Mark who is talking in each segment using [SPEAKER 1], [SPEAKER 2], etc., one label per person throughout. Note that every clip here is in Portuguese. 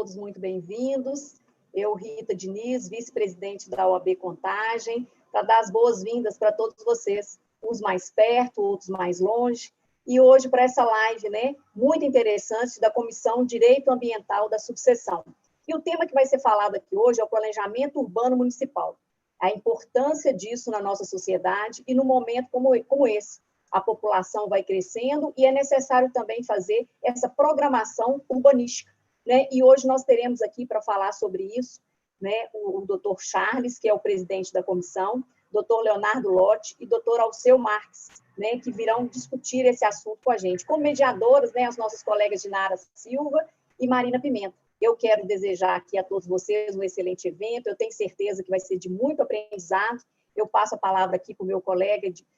[SPEAKER 1] todos muito bem-vindos. Eu, Rita Diniz, vice-presidente da OAB Contagem, para dar as boas-vindas para todos vocês, uns mais perto, outros mais longe, e hoje para essa live, né, muito interessante, da Comissão Direito Ambiental da Subseção. E o tema que vai ser falado aqui hoje é o planejamento urbano municipal, a importância disso na nossa sociedade e no momento como esse. A população vai crescendo e é necessário também fazer essa programação urbanística, né? E hoje nós teremos aqui para falar sobre isso, né, o doutor Charles, que é o presidente da comissão, doutor Leonardo Lotti e doutor Alceu Marques, né, que virão discutir esse assunto com a gente. Como mediadoras, né, as nossas colegas Dinara Silva e Marina Pimenta. Eu quero desejar aqui a todos vocês um excelente evento, eu tenho certeza que vai ser de muito aprendizado. Eu passo a palavra aqui para o meu colega de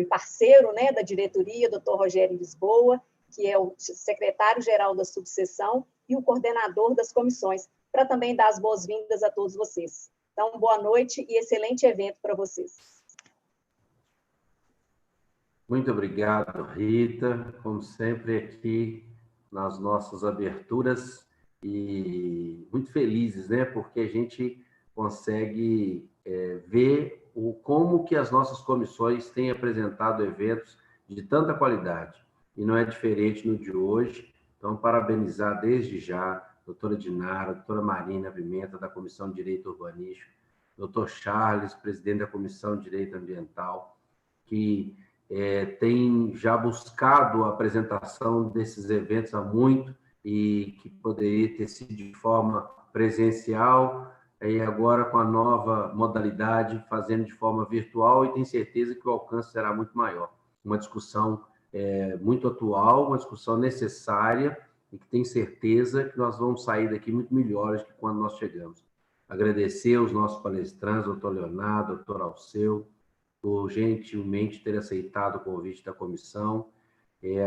[SPEAKER 1] parceiro, né, da diretoria, doutor Rogério Lisboa, que é o secretário-geral da subseção e o coordenador das comissões, para também dar as boas-vindas a todos vocês. Então, boa noite e excelente evento para vocês.
[SPEAKER 2] Muito obrigado, Rita, como sempre aqui nas nossas aberturas, e muito felizes, né, porque a gente consegue ver como que as nossas comissões têm apresentado eventos de tanta qualidade, e não é diferente no de hoje. Então, parabenizar desde já a doutora Dinara, a doutora Marina Pimenta, da Comissão de Direito Urbanístico, doutor Charles, presidente da Comissão de Direito Ambiental, que tem já buscado a apresentação desses eventos há muito e que poderia ter sido de forma presencial, e agora com a nova modalidade, fazendo de forma virtual, e tenho certeza que o alcance será muito maior. Uma discussão muito atual, uma discussão necessária, e que tenho certeza que nós vamos sair daqui muito melhores que quando nós chegamos. Agradecer aos nossos palestrantes, doutor Leonardo, doutor Alceu, por gentilmente ter aceitado o convite da comissão.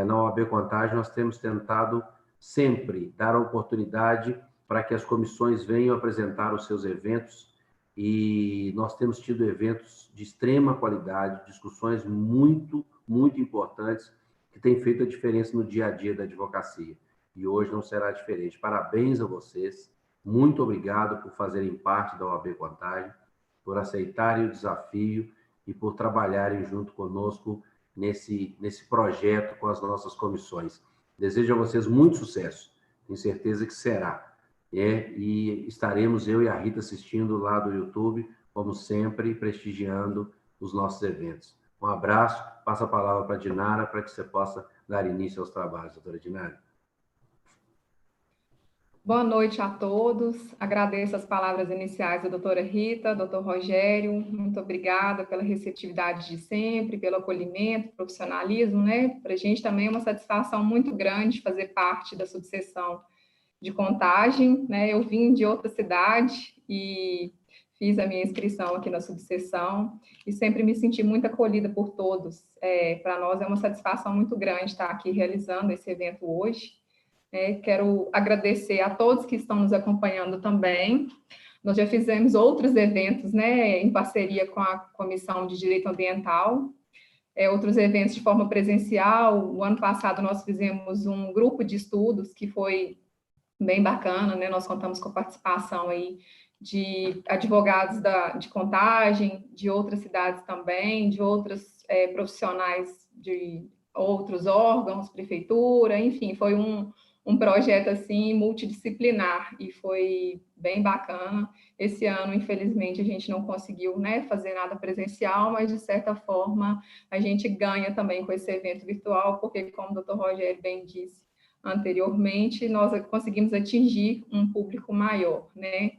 [SPEAKER 2] Na OAB Contagem, nós temos tentado sempre dar a oportunidade para que as comissões venham apresentar os seus eventos, e nós temos tido eventos de extrema qualidade, discussões muito, muito importantes, que têm feito a diferença no dia a dia da advocacia. E hoje não será diferente. Parabéns a vocês, muito obrigado por fazerem parte da OAB Contagem, por aceitarem o desafio e por trabalharem junto conosco nesse projeto com as nossas comissões. Desejo a vocês muito sucesso, tenho certeza que será. E estaremos, eu e a Rita, assistindo lá do YouTube, como sempre, prestigiando os nossos eventos. Um abraço, passo a palavra para a Dinara, para que você possa dar início aos trabalhos, doutora Dinara.
[SPEAKER 3] Boa noite a todos. Agradeço as palavras iniciais da doutora Rita, doutor Rogério. Muito obrigada pela receptividade de sempre, pelo acolhimento, profissionalismo, né? Para a gente também é uma satisfação muito grande fazer parte da subseção de Contagem, né? Eu vim de outra cidade e fiz a minha inscrição aqui na subseção e sempre me senti muito acolhida por todos. Para nós é uma satisfação muito grande estar aqui realizando esse evento hoje. Quero agradecer a todos que estão nos acompanhando também. Nós já fizemos outros eventos, né, em parceria com a Comissão de Direito Ambiental, outros eventos de forma presencial. O ano passado nós fizemos um grupo de estudos que foi bem bacana, né? Nós contamos com a participação aí de advogados de Contagem, de outras cidades também, de outros profissionais de outros órgãos, prefeitura, enfim, foi um projeto assim multidisciplinar e foi bem bacana. Esse ano, infelizmente, a gente não conseguiu, né, fazer nada presencial, mas de certa forma a gente ganha também com esse evento virtual, porque, como o doutor Rogério bem disse anteriormente, nós conseguimos atingir um público maior, né?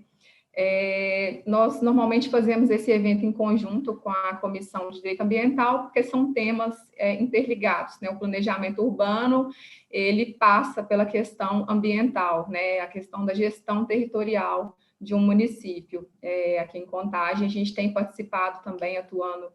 [SPEAKER 3] Nós normalmente fazemos esse evento em conjunto com a Comissão de Direito Ambiental, porque são temas interligados, né? O planejamento urbano, ele passa pela questão ambiental, né? A questão da gestão territorial de um município. Aqui em Contagem, a gente tem participado também, atuando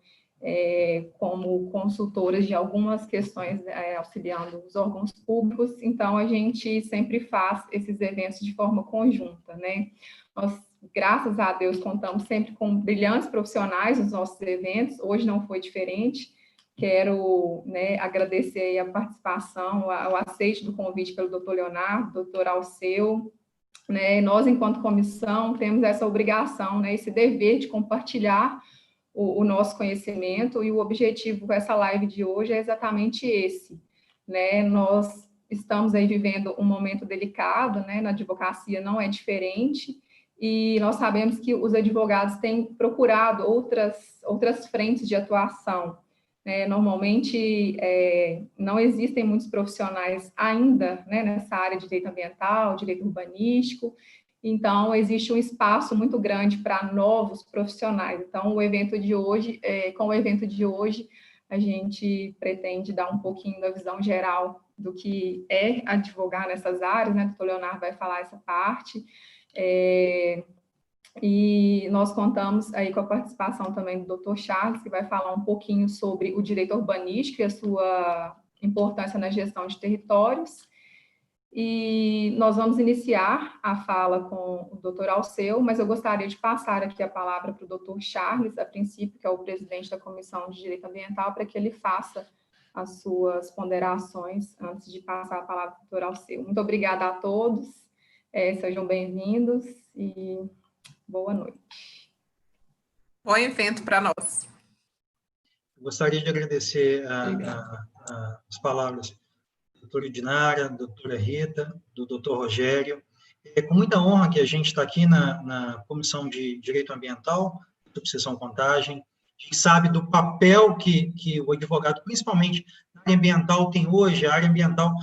[SPEAKER 3] como consultoras de algumas questões, auxiliando os órgãos públicos, então a gente sempre faz esses eventos de forma conjunta, né? Nós, graças a Deus, contamos sempre com brilhantes profissionais nos nossos eventos, hoje não foi diferente. Quero, né, agradecer a participação, o aceite do convite pelo doutor Leonardo, doutor Alceu, né, nós, enquanto comissão, temos essa obrigação, né, esse dever de compartilhar o nosso conhecimento, e o objetivo dessa live de hoje é exatamente esse, né? Nós estamos aí vivendo um momento delicado, né? Na advocacia não é diferente, e nós sabemos que os advogados têm procurado outras frentes de atuação, né? Normalmente, não existem muitos profissionais ainda, né, nessa área de direito ambiental, direito urbanístico, então existe um espaço muito grande para novos profissionais. Então, com o evento de hoje, a gente pretende dar um pouquinho da visão geral do que é advogar nessas áreas, né? O doutor Leonardo vai falar essa parte. E nós contamos aí com a participação também do doutor Charles, que vai falar um pouquinho sobre o direito urbanístico e a sua importância na gestão de territórios. E nós vamos iniciar a fala com o doutor Alceu, mas eu gostaria de passar aqui a palavra para o doutor Charles, a princípio, que é o presidente da Comissão de Direito Ambiental, para que ele faça as suas ponderações antes de passar a palavra para o doutor Alceu. Muito obrigada a todos, sejam bem-vindos e boa noite.
[SPEAKER 4] Bom evento para nós.
[SPEAKER 5] Gostaria de agradecer as palavras da doutora Idinara, da doutora Rita, do doutor Rogério. É com muita honra que a gente está aqui na Comissão de Direito Ambiental, Subseção Contagem. A gente sabe do papel que o advogado, principalmente na área ambiental, tem hoje. A área ambiental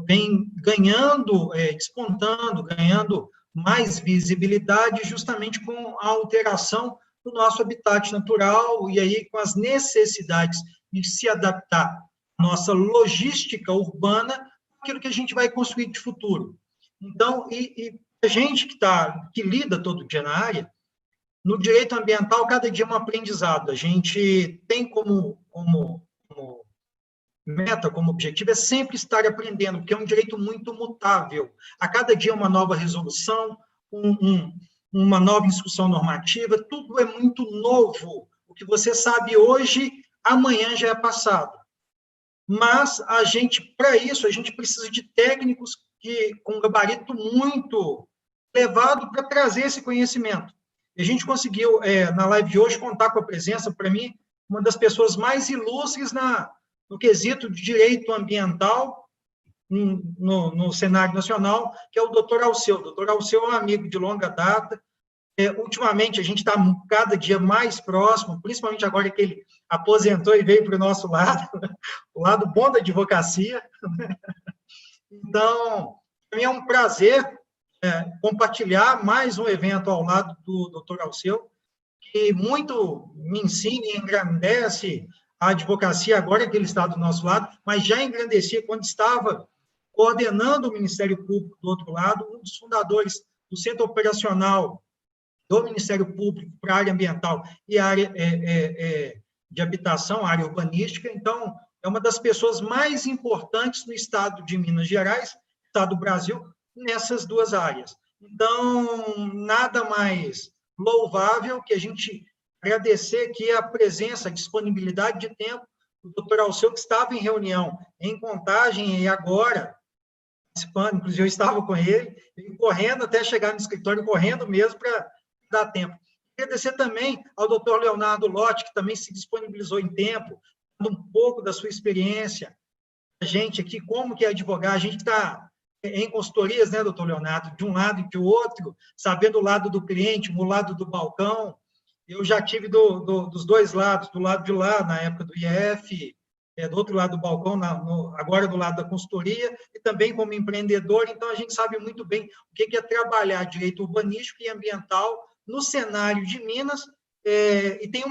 [SPEAKER 5] vem ganhando, despontando, ganhando mais visibilidade justamente com a alteração do nosso habitat natural e aí com as necessidades de se adaptar à nossa logística urbana, aquilo que a gente vai construir de futuro. Então, e a gente que lida todo dia na área, no direito ambiental, cada dia é um aprendizado. A gente tem como meta, como objetivo, é sempre estar aprendendo, porque é um direito muito mutável. A cada dia uma nova resolução, uma nova instrução normativa, tudo é muito novo. O que você sabe hoje, amanhã já é passado. Mas para isso, a gente precisa de técnicos com um gabarito muito elevado para trazer esse conhecimento. E a gente conseguiu, na live de hoje, contar com a presença, para mim, uma das pessoas mais ilustres no quesito de direito ambiental no cenário nacional, que é o doutor Alceu. O doutor Alceu é um amigo de longa data. Ultimamente, a gente está cada dia mais próximo, principalmente agora que ele aposentou e veio para o nosso lado, o lado bom da advocacia. Então, para mim é um prazer compartilhar mais um evento ao lado do doutor Alceu, que muito me ensina e engrandece a advocacia, agora que ele está do nosso lado, mas já engrandecia quando estava coordenando o Ministério Público do outro lado, um dos fundadores do Centro Operacional do Ministério Público para a área ambiental e a área de habitação, a área urbanística. Então, é uma das pessoas mais importantes no estado de Minas Gerais, estado do Brasil, nessas duas áreas. Então, nada mais louvável que a gente agradecer aqui a presença, a disponibilidade de tempo do doutor Alceu, que estava em reunião em Contagem e agora participando, inclusive eu estava com ele, correndo até chegar no escritório, correndo mesmo para dar tempo. Agradecer também ao doutor Leonardo Lotti, que também se disponibilizou em tempo, dando um pouco da sua experiência. A gente aqui, como que é advogar, a gente está em consultorias, né, doutor Leonardo, de um lado e de outro, sabendo o lado do cliente, o lado do balcão. Eu já tive dos dois lados, do lado de lá, na época do IEF, do outro lado do balcão, agora do lado da consultoria, e também como empreendedor. Então, a gente sabe muito bem o que é trabalhar direito urbanístico e ambiental no cenário de Minas, e tem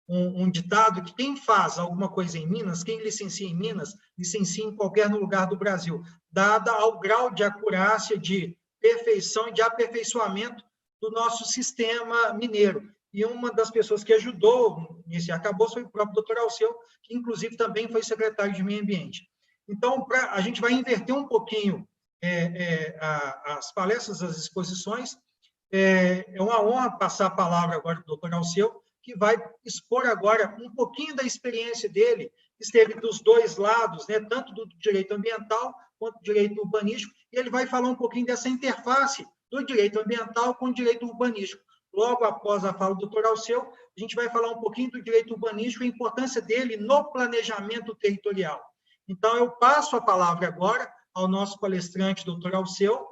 [SPEAKER 5] um ditado que quem faz alguma coisa em Minas, quem licencia em Minas, licencia em qualquer lugar do Brasil, dada ao grau de acurácia, de perfeição e de aperfeiçoamento do nosso sistema mineiro. E uma das pessoas que ajudou nesse arcabouço foi o próprio doutor Alceu, que inclusive também foi secretário de Meio Ambiente. Então, a gente vai inverter um pouquinho as palestras, as exposições. É uma honra passar a palavra agora para o doutor Alceu, que vai expor agora um pouquinho da experiência dele, esteve dos dois lados, né, tanto do direito ambiental quanto direito urbanístico, e ele vai falar um pouquinho dessa interface do direito ambiental com o direito urbanístico. Logo após a fala do doutor Alceu, a gente vai falar um pouquinho do direito urbanístico e a importância dele no planejamento territorial. Então, eu passo a palavra agora ao nosso palestrante, doutor Alceu,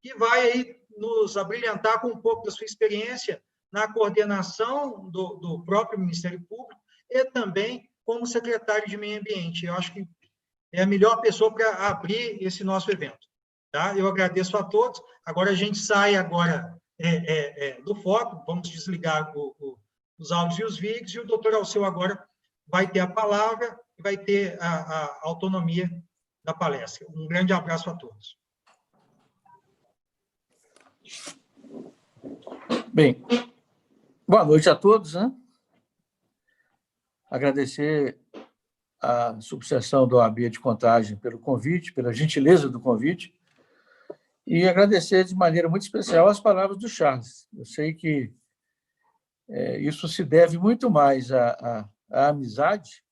[SPEAKER 5] que vai aí nos abrilhantar com um pouco da sua experiência na coordenação do próprio Ministério Público e também como secretário de Meio Ambiente. Eu acho que é a melhor pessoa para abrir esse nosso evento. Tá? Eu agradeço a todos. Agora a gente sai agora do foco, vamos desligar os áudios e os vídeos, e o doutor Alceu agora vai ter a palavra e vai ter a autonomia da palestra. Um grande abraço a todos.
[SPEAKER 6] Bem, boa noite a todos, né? Agradecer a subseção da OAB de Contagem pelo convite, pela gentileza do convite, e agradecer de maneira muito especial as palavras do Charles. Eu sei que isso se deve muito mais à amizade,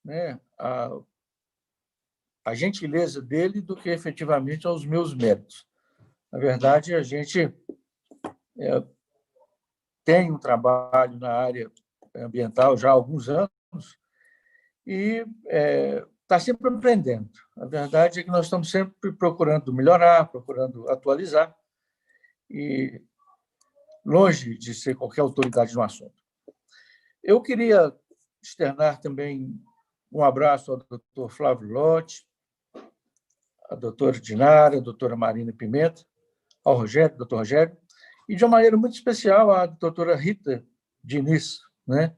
[SPEAKER 6] né, à gentileza dele, do que efetivamente aos meus méritos. Na verdade, a gente tem um trabalho na área ambiental já há alguns anos e está sempre aprendendo. A verdade é que nós estamos sempre procurando melhorar, procurando atualizar, e longe de ser qualquer autoridade no assunto. Eu queria externar também um abraço ao doutor Flávio Lotti, à doutora Dinara, à doutora Marina Pimenta, ao Rogério, doutor Rogério, e de uma maneira muito especial à doutora Rita Diniz, né?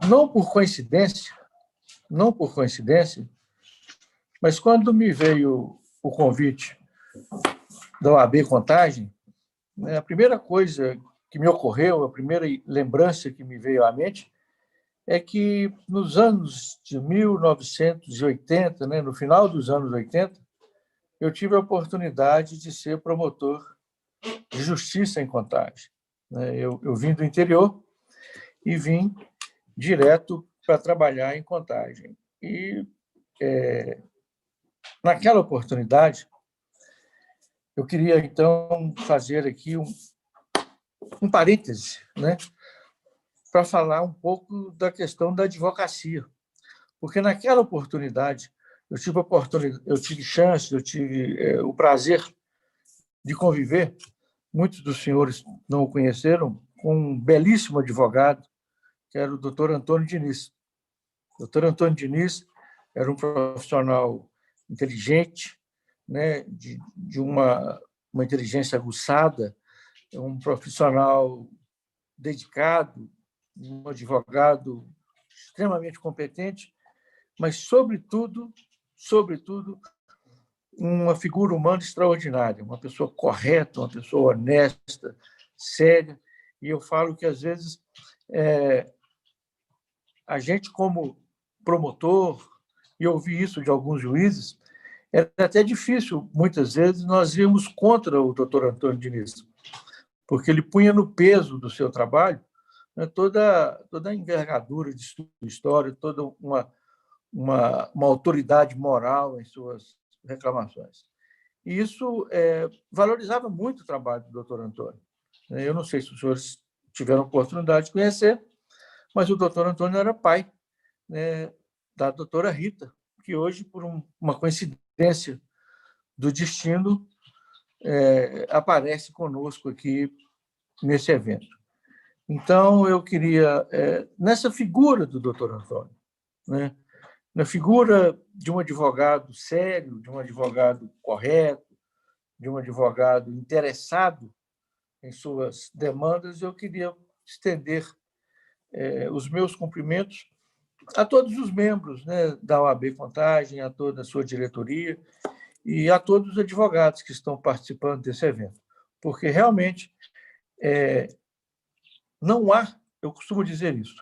[SPEAKER 6] Não por coincidência, mas quando me veio o convite da OAB Contagem, né, a primeira coisa que me ocorreu, a primeira lembrança que me veio à mente, é que nos anos de 1980, né, no final dos anos 80, eu tive a oportunidade de ser promotor de justiça em Contagem. Eu vim do interior e vim direto para trabalhar em Contagem. E, naquela oportunidade, eu queria, então, fazer aqui um parêntese, né, para falar um pouco da questão da advocacia. Porque, naquela oportunidade, eu tive o prazer de conviver, muitos dos senhores não o conheceram, com um belíssimo advogado, que era o doutor Antônio Diniz. O doutor Antônio Diniz era um profissional inteligente, né, de uma inteligência aguçada, um profissional dedicado, um advogado extremamente competente, mas, sobretudo, uma figura humana extraordinária, uma pessoa correta, uma pessoa honesta, séria. E eu falo que, às vezes, a gente, como promotor, e ouvi isso de alguns juízes, era até difícil, muitas vezes, nós íamos contra o doutor Antônio Diniz, porque ele punha no peso do seu trabalho, né, toda a envergadura de sua história, toda uma autoridade moral em suas reclamações. E isso valorizava muito o trabalho do doutor Antônio. Eu não sei se os senhores tiveram a oportunidade de conhecer, mas o doutor Antônio era pai, né, da doutora Rita, que hoje, por uma coincidência do destino, aparece conosco aqui nesse evento. Então, eu queria, nessa figura do doutor Antônio, né, na figura de um advogado sério, de um advogado correto, de um advogado interessado em suas demandas, eu queria estender os meus cumprimentos a todos os membros, né, da OAB Contagem, a toda a sua diretoria e a todos os advogados que estão participando desse evento, porque realmente não há, eu costumo dizer isso,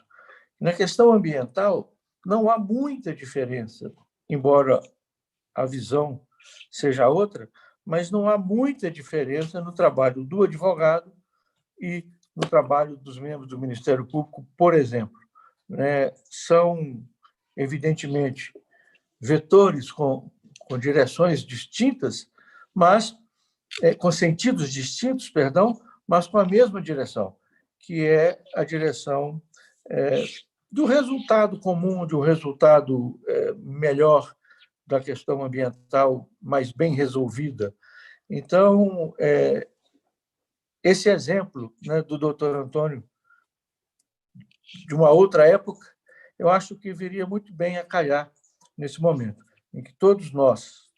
[SPEAKER 6] na questão ambiental não há muita diferença, embora a visão seja outra, mas não há muita diferença no trabalho do advogado e no trabalho dos membros do Ministério Público, por exemplo. São, evidentemente, vetores com direções distintas, mas com sentidos distintos, perdão, mas com a mesma direção, que é a direção do resultado comum, de um resultado melhor da questão ambiental, mais bem resolvida. Então, esse exemplo, né, do doutor Antônio, de uma outra época, eu acho que viria muito bem a calhar nesse momento, em que todos nós,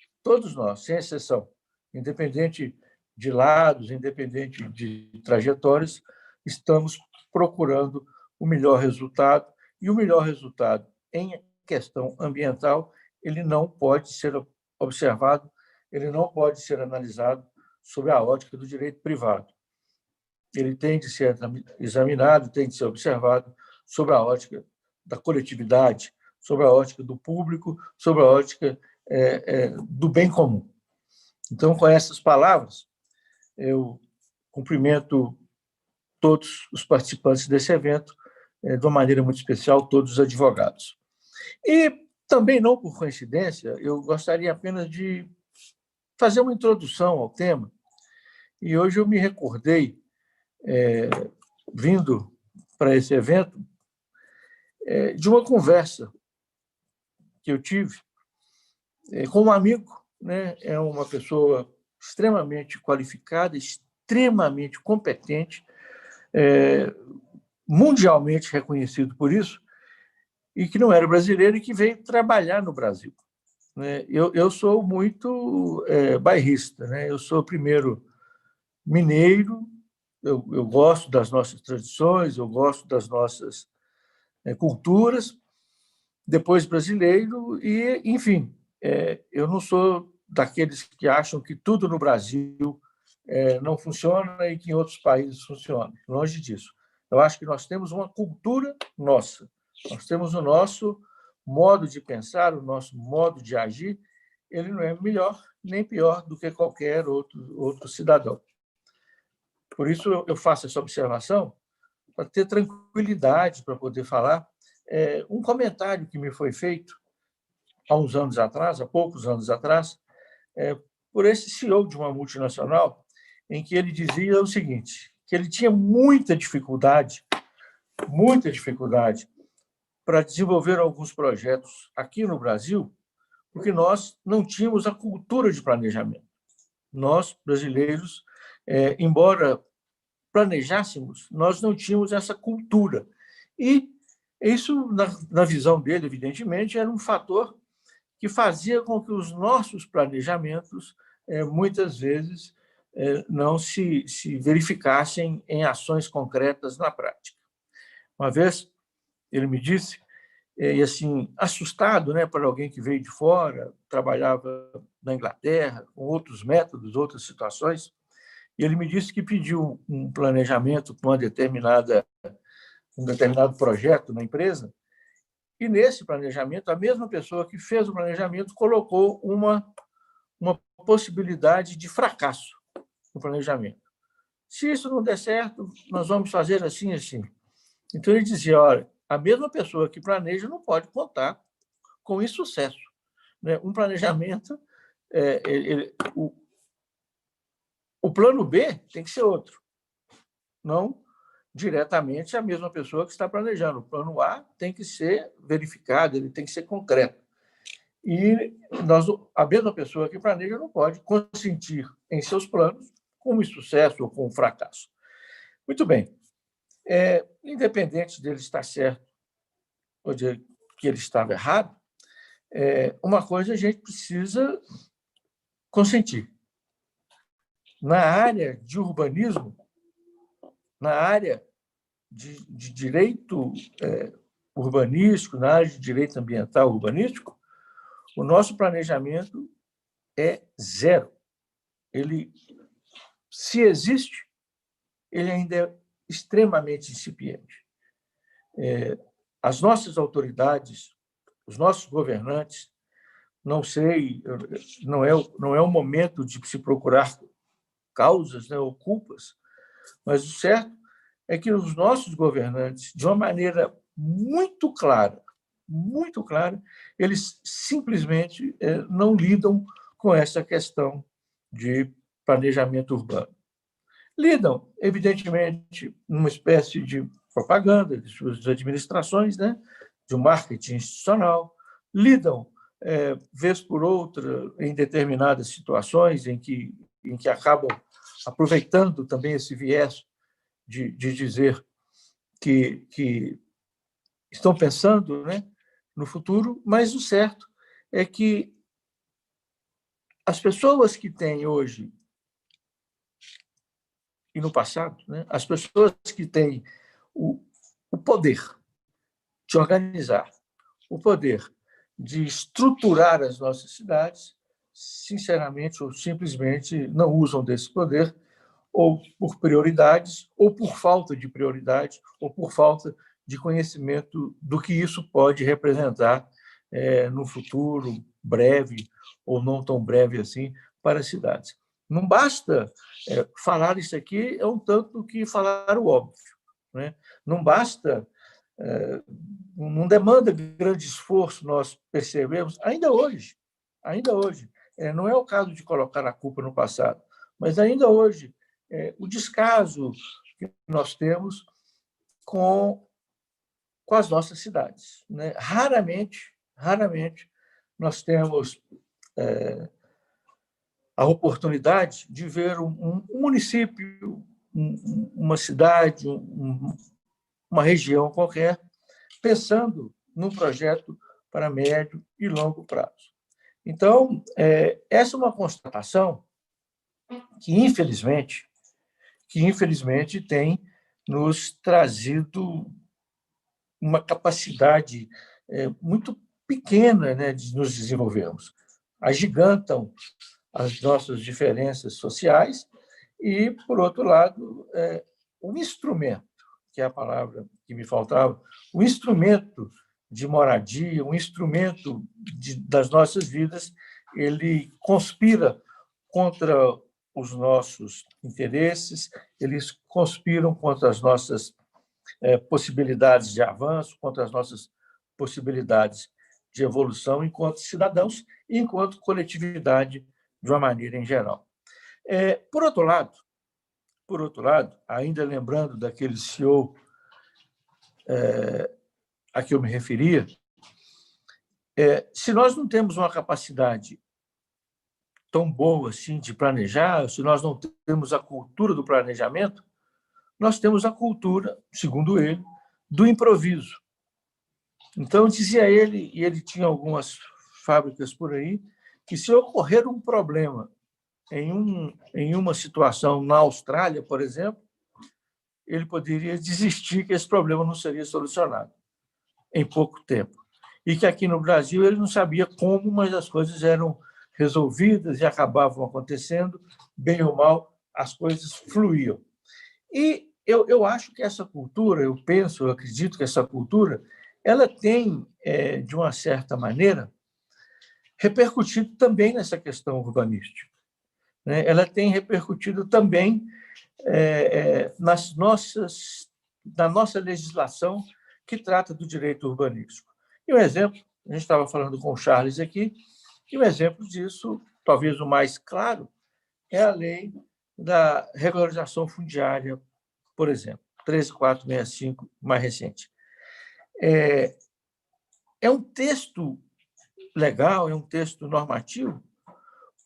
[SPEAKER 6] sem exceção, independente de lados, independente de trajetórias, estamos procurando o melhor resultado, e o melhor resultado em questão ambiental, ele não pode ser observado, ele não pode ser analisado sob a ótica do direito privado. Ele tem de ser examinado, tem de ser observado sob a ótica da coletividade, sob a ótica do público, sob a ótica do bem comum. Então, com essas palavras, eu cumprimento todos os participantes desse evento, de uma maneira muito especial, todos os advogados. E, também não por coincidência, eu gostaria apenas de fazer uma introdução ao tema, e hoje eu me recordei, vindo para esse evento, de uma conversa que eu tive com um amigo, né? É uma pessoa extremamente qualificada, extremamente competente, mundialmente reconhecido por isso, e que não era brasileiro e que veio trabalhar no Brasil. Eu sou muito bairrista, né? Eu sou primeiro mineiro, eu gosto das nossas tradições, eu gosto das nossas culturas, depois brasileiro e, enfim, eu não sou daqueles que acham que tudo no Brasil não funciona e que em outros países funciona. Longe disso. Eu acho que nós temos uma cultura nossa, nós temos o nosso modo de pensar, o nosso modo de agir, ele não é melhor nem pior do que qualquer outro cidadão. Por isso, eu faço essa observação para ter tranquilidade para poder falar. Um comentário que me foi feito há uns anos atrás, há poucos anos atrás, por esse CEO de uma multinacional, em que ele dizia o seguinte, que ele tinha muita dificuldade para desenvolver alguns projetos aqui no Brasil, porque nós não tínhamos a cultura de planejamento. Nós, brasileiros, embora planejássemos, nós não tínhamos essa cultura. E isso, na visão dele, evidentemente, era um fator que fazia com que os nossos planejamentos, muitas vezes, não se verificassem em ações concretas na prática. Uma vez, ele me disse, e assim, assustado, né, para alguém que veio de fora, trabalhava na Inglaterra, com outros métodos, outras situações, e ele me disse que pediu um planejamento para um determinado projeto na empresa, e nesse planejamento, a mesma pessoa que fez o planejamento colocou uma possibilidade de fracasso no planejamento. Se isso não der certo, nós vamos fazer assim, assim. Então, ele dizia, olha, a mesma pessoa que planeja não pode contar com insucesso. Um planejamento, o plano B tem que ser outro, não diretamente a mesma pessoa que está planejando. O plano A tem que ser verificado, ele tem que ser concreto. E a mesma pessoa que planeja não pode consentir em seus planos com um insucesso ou com um fracasso. Muito bem. Independente dele estar certo ou de que ele estava errado, uma coisa a gente precisa consentir. Na área de urbanismo, na área de direito urbanístico, na área de direito ambiental urbanístico, o nosso planejamento é zero. Ele, se existe, ele ainda é extremamente incipiente. As nossas autoridades, os nossos governantes, não sei, não é o momento de se procurar causas, né, ou culpas, mas o certo é que os nossos governantes, de uma maneira muito clara, muito clara, eles simplesmente não lidam com essa questão de planejamento urbano. Lidam, evidentemente, numa espécie de propaganda de suas administrações, né, de um marketing institucional, lidam, vez por outra, em determinadas situações em que acabam aproveitando também esse viés de dizer que estão pensando, né, no futuro, mas o certo é que as pessoas que têm hoje e no passado, né, as pessoas que têm o poder de organizar, o poder de estruturar as nossas cidades, sinceramente ou simplesmente não usam desse poder, ou por prioridades, ou por falta de prioridade, ou por falta de conhecimento do que isso pode representar no futuro breve ou não tão breve assim para as cidades. Não basta falar isso aqui, é um tanto que falar o óbvio, né? Não basta, não demanda grande esforço, nós percebemos, ainda hoje, não é o caso de colocar a culpa no passado, mas ainda hoje, o descaso que nós temos com as nossas cidades, né? Raramente nós temos a oportunidade de ver um município, uma cidade, uma região qualquer, pensando num projeto para médio e longo prazo. Então, essa é uma constatação que, infelizmente, tem nos trazido uma capacidade muito pequena, né, de nos desenvolvermos. Agigantam as nossas diferenças sociais e, por outro lado, um instrumento, que é a palavra que me faltava, um instrumento de moradia, um instrumento das nossas vidas, ele conspira contra os nossos interesses, eles conspiram contra as nossas possibilidades de avanço, contra as nossas possibilidades de evolução enquanto cidadãos e enquanto coletividade de uma maneira em geral. Por outro lado, ainda lembrando daquele CEO a que eu me referia, se nós não temos uma capacidade tão boa assim de planejar, se nós não temos a cultura do planejamento, nós temos a cultura, segundo ele, do improviso. Então, dizia ele, e ele tinha algumas fábricas por aí, que se ocorrer um problema em uma situação na Austrália, por exemplo, ele poderia desistir que esse problema não seria solucionado em pouco tempo. E que aqui no Brasil ele não sabia como, mas as coisas eram resolvidas e acabavam acontecendo, bem ou mal, as coisas fluíam. E eu acho que essa cultura, eu acredito que essa cultura, ela tem, de uma certa maneira, repercutido também nessa questão urbanística, né? Ela tem repercutido também na nossa legislação que trata do direito urbanístico. E um exemplo, a gente estava falando com o Charles aqui, e um exemplo disso, talvez o mais claro, é a lei da regularização fundiária, por exemplo, 13465, mais recente. É um texto legal, é um texto normativo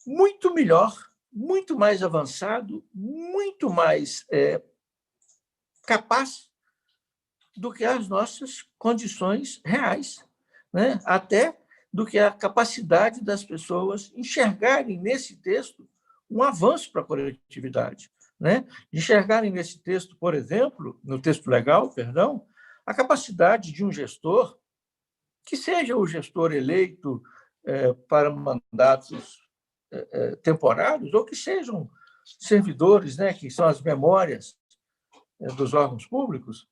[SPEAKER 6] muito melhor, muito mais avançado, muito mais capaz do que as nossas condições reais, né? Até do que a capacidade das pessoas enxergarem nesse texto um avanço para a coletividade, né? Enxergarem nesse texto, por exemplo, no texto legal, perdão, a capacidade de um gestor, que seja o gestor eleito para mandatos temporários, ou que sejam servidores, né, que são as memórias dos órgãos públicos,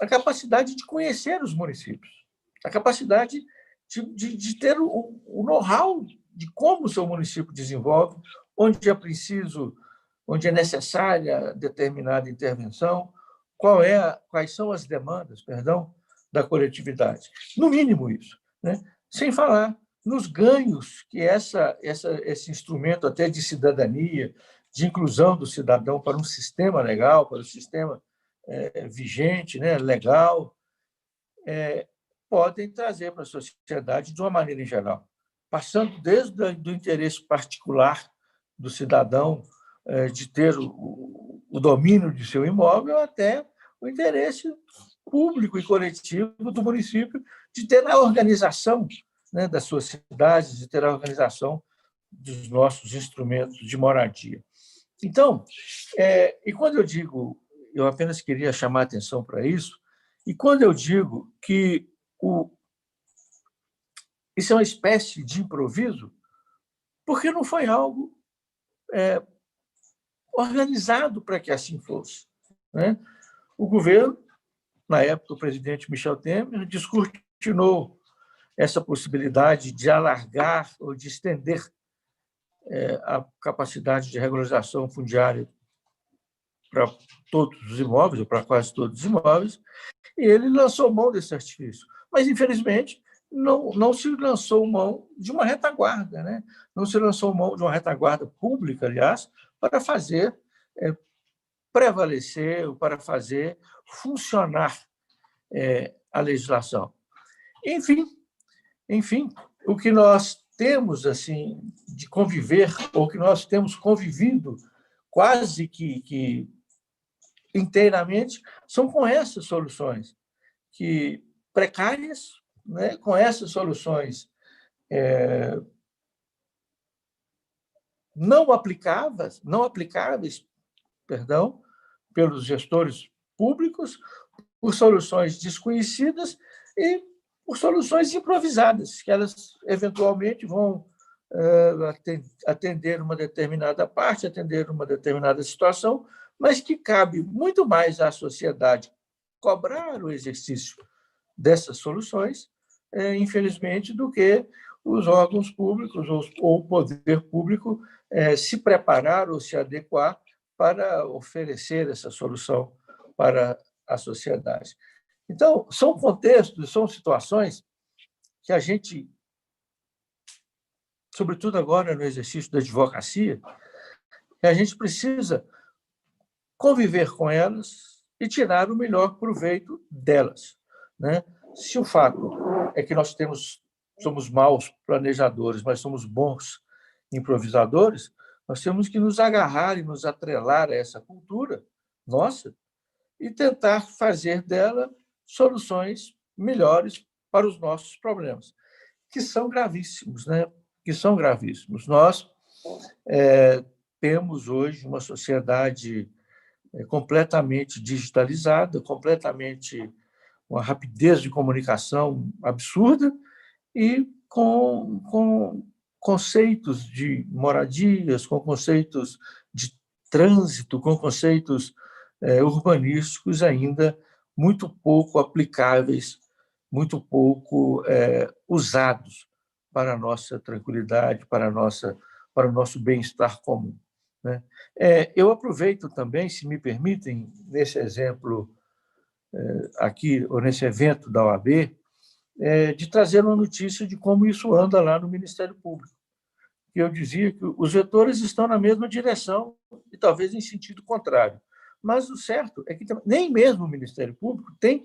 [SPEAKER 6] a capacidade de conhecer os municípios, a capacidade de ter o know-how de como o seu município desenvolve, onde é preciso, onde é necessária determinada intervenção, quais são as demandas, da coletividade. No mínimo isso, né? Sem falar nos ganhos que esse instrumento até de cidadania, de inclusão do cidadão para um sistema legal, para um sistema vigente, né, legal, podem trazer para a sociedade de uma maneira em geral, passando desde o interesse particular do cidadão de ter o domínio de seu imóvel até o interesse público e coletivo do município de ter a organização, né, das suas cidades, de ter a organização dos nossos instrumentos de moradia. Então, e quando eu digo, eu apenas queria chamar a atenção para isso, e quando eu digo que isso é uma espécie de improviso, porque não foi algo organizado para que assim fosse, né? O governo, na época, o presidente Michel Temer, descortinou essa possibilidade de alargar ou de estender a capacidade de regularização fundiária para todos os imóveis, ou para quase todos os imóveis, e ele lançou mão desse artifício. Mas, infelizmente, não se lançou mão de uma retaguarda, né? Não se lançou mão de uma retaguarda pública, aliás, para fazer prevalecer, para fazer funcionar a legislação. Enfim, o que nós temos assim de conviver, ou que nós temos convivido quase que inteiramente, são com essas soluções que precárias, né? Com essas soluções não aplicáveis, perdão, pelos gestores públicos, por soluções desconhecidas e por soluções improvisadas, que elas eventualmente vão atender uma determinada parte, atender uma determinada situação, mas que cabe muito mais à sociedade cobrar o exercício dessas soluções, infelizmente, do que os órgãos públicos ou o poder público se preparar ou se adequar para oferecer essa solução para a sociedade. Então, são contextos, são situações que a gente, sobretudo agora no exercício da advocacia, que a gente precisa conviver com elas e tirar o melhor proveito delas, né? Se o fato é que nós somos maus planejadores, mas somos bons improvisadores, nós temos que nos agarrar e nos atrelar a essa cultura nossa e tentar fazer dela soluções melhores para os nossos problemas, que são gravíssimos, né? Que são gravíssimos. Nós temos hoje uma sociedade completamente digitalizada, completamente uma rapidez de comunicação absurda e com conceitos de moradias, com conceitos de trânsito, com conceitos urbanísticos ainda muito pouco aplicáveis, muito pouco usados para a nossa tranquilidade, para o nosso bem-estar comum, né? Eu aproveito também, se me permitem, nesse exemplo aqui, ou nesse evento da OAB, de trazer uma notícia de como isso anda lá no Ministério Público. Eu dizia que os vetores estão na mesma direção e talvez em sentido contrário. Mas o certo é que nem mesmo o Ministério Público tem,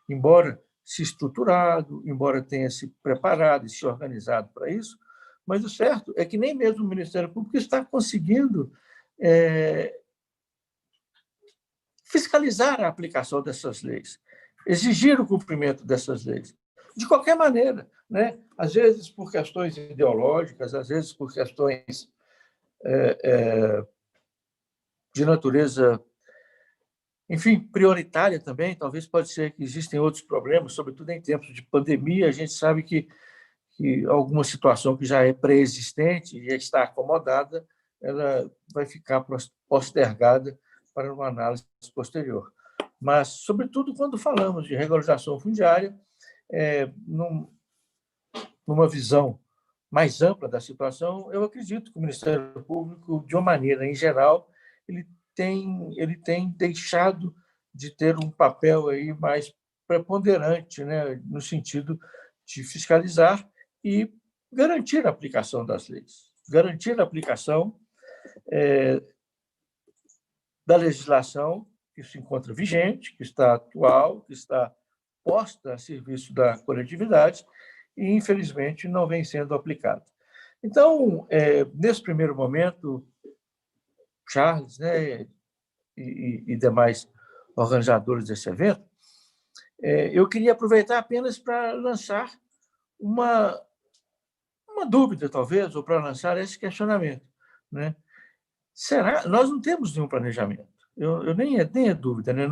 [SPEAKER 6] embora se estruturado, embora tenha se preparado e se organizado para isso, mas o certo é que nem mesmo o Ministério Público está conseguindo fiscalizar a aplicação dessas leis, exigir o cumprimento dessas leis. De qualquer maneira, né? Às vezes por questões ideológicas, às vezes por questões de natureza, enfim, prioritária também. Talvez pode ser que existem outros problemas, sobretudo em tempos de pandemia. A gente sabe que alguma situação que já é pré-existente e já está acomodada, ela vai ficar postergada para uma análise posterior. Mas, sobretudo, quando falamos de regularização fundiária, numa visão mais ampla da situação, eu acredito que o Ministério Público, de uma maneira em geral, ele tem deixado de ter um papel aí mais preponderante, né, no sentido de fiscalizar e garantir a aplicação das leis, garantir a aplicação da legislação que se encontra vigente, que está atual, que está posta a serviço da coletividade e, infelizmente, não vem sendo aplicada. Então, nesse primeiro momento, Charles, né, e demais organizadores desse evento, eu queria aproveitar apenas para lançar uma dúvida, talvez, ou para lançar esse questionamento, né? Nós não temos nenhum planejamento. Eu nem é dúvida, né?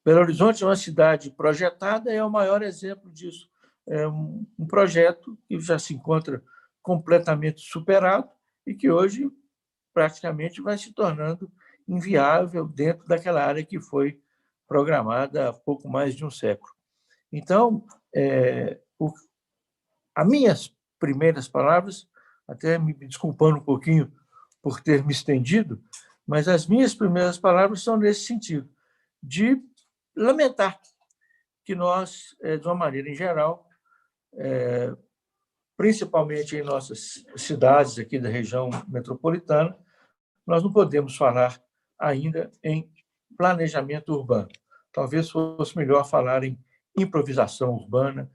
[SPEAKER 6] Belo Horizonte é uma cidade projetada, é o maior exemplo disso. É um projeto que já se encontra completamente superado e que hoje praticamente vai se tornando inviável dentro daquela área que foi programada há pouco mais de um século. Então, as minhas primeiras palavras, até me desculpando um pouquinho por ter me estendido, mas as minhas primeiras palavras são nesse sentido, de lamentar que nós, de uma maneira em geral, principalmente em nossas cidades aqui da região metropolitana, nós não podemos falar ainda em planejamento urbano. Talvez fosse melhor falar em improvisação urbana,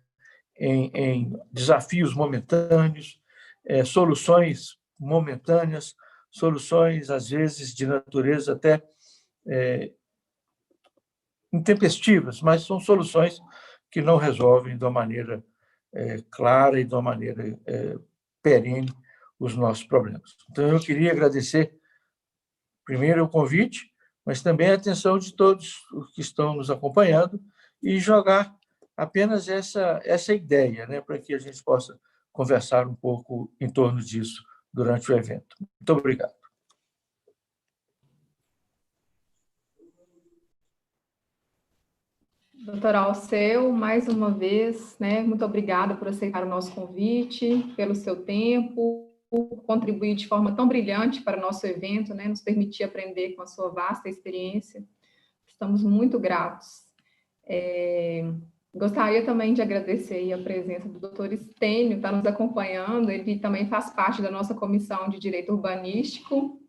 [SPEAKER 6] em desafios momentâneos, soluções momentâneas, soluções, às vezes, de natureza até intempestivas, mas são soluções que não resolvem de uma maneira clara e de uma maneira perene os nossos problemas. Então, eu queria agradecer, primeiro, o convite, mas também a atenção de todos os que estão nos acompanhando e jogar apenas essa ideia, né, para que a gente possa conversar um pouco em torno disso durante o evento. Muito obrigado.
[SPEAKER 3] Doutor Alceu, mais uma vez, né, muito obrigada por aceitar o nosso convite, pelo seu tempo, por contribuir de forma tão brilhante para o nosso evento, né, nos permitir aprender com a sua vasta experiência. Estamos muito gratos. Gostaria também de agradecer a presença do doutor Estênio, que está nos acompanhando, ele também faz parte da nossa Comissão de Direito Urbanístico,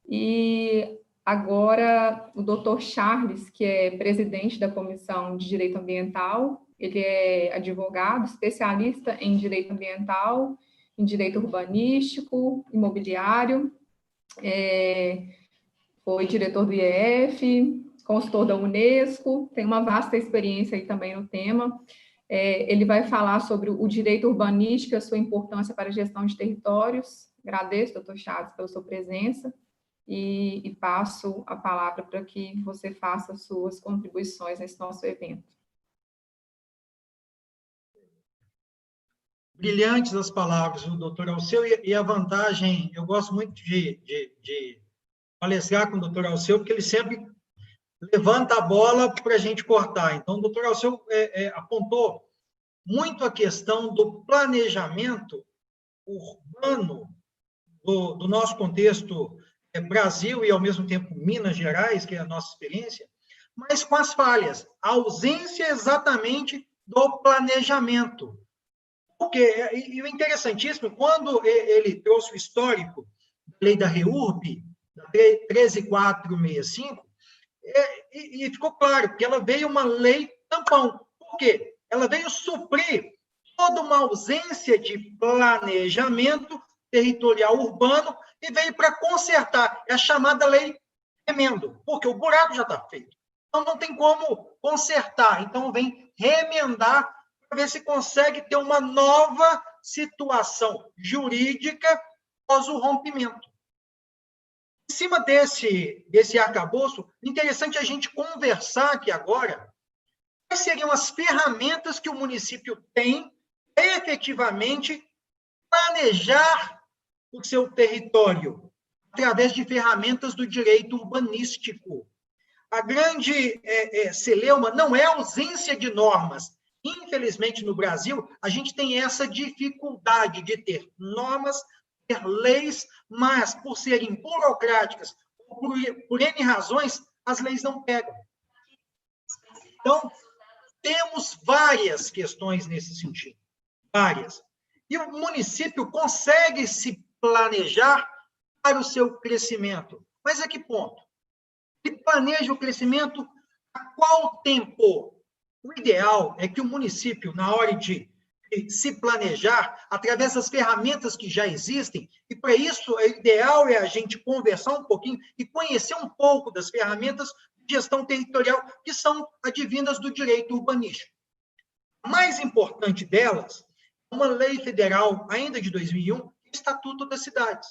[SPEAKER 3] e agora o doutor Charles, que é presidente da Comissão de Direito Ambiental, ele é advogado, especialista em direito ambiental, em direito urbanístico, imobiliário, foi diretor do IEF, consultor da Unesco, tem uma vasta experiência aí também no tema. Ele vai falar sobre o direito urbanístico e a sua importância para a gestão de territórios. Agradeço, doutor Charles, pela sua presença e passo a palavra para que você faça suas contribuições nesse nosso evento.
[SPEAKER 5] Brilhantes as palavras do doutor Alceu, e a vantagem, eu gosto muito de palestrar com o doutor Alceu, porque ele sempre levanta a bola para a gente cortar. Então, o doutor Alceu apontou muito a questão do planejamento urbano do nosso contexto Brasil e, ao mesmo tempo, Minas Gerais, que é a nossa experiência, mas com as falhas, a ausência exatamente do planejamento. Porque, e o interessantíssimo, quando ele trouxe o histórico da lei da REURB, da 13465, e ficou claro que ela veio uma lei tampão. Por quê? Ela veio suprir toda uma ausência de planejamento territorial urbano e veio para consertar. É a chamada lei remendo, porque o buraco já está feito. Então, não tem como consertar. Então, vem remendar para ver se consegue ter uma nova situação jurídica após o rompimento. Em cima desse arcabouço, interessante a gente conversar aqui agora quais seriam as ferramentas que o município tem para efetivamente planejar o seu território através de ferramentas do direito urbanístico. A grande celeuma não é a ausência de normas. Infelizmente, no Brasil, a gente tem essa dificuldade de ter normas, ter leis, mas, por serem burocráticas, por N razões, as leis não pegam. Então, temos várias questões nesse sentido, várias. E o município consegue se planejar para o seu crescimento. Mas a que ponto? Ele planeja o crescimento a qual tempo? O ideal é que o município, na hora de se planejar, através das ferramentas que já existem, e para isso o ideal é a gente conversar um pouquinho e conhecer um pouco das ferramentas de gestão territorial que são advindas do direito urbanístico. A mais importante delas é uma lei federal, ainda de 2001, o Estatuto das Cidades.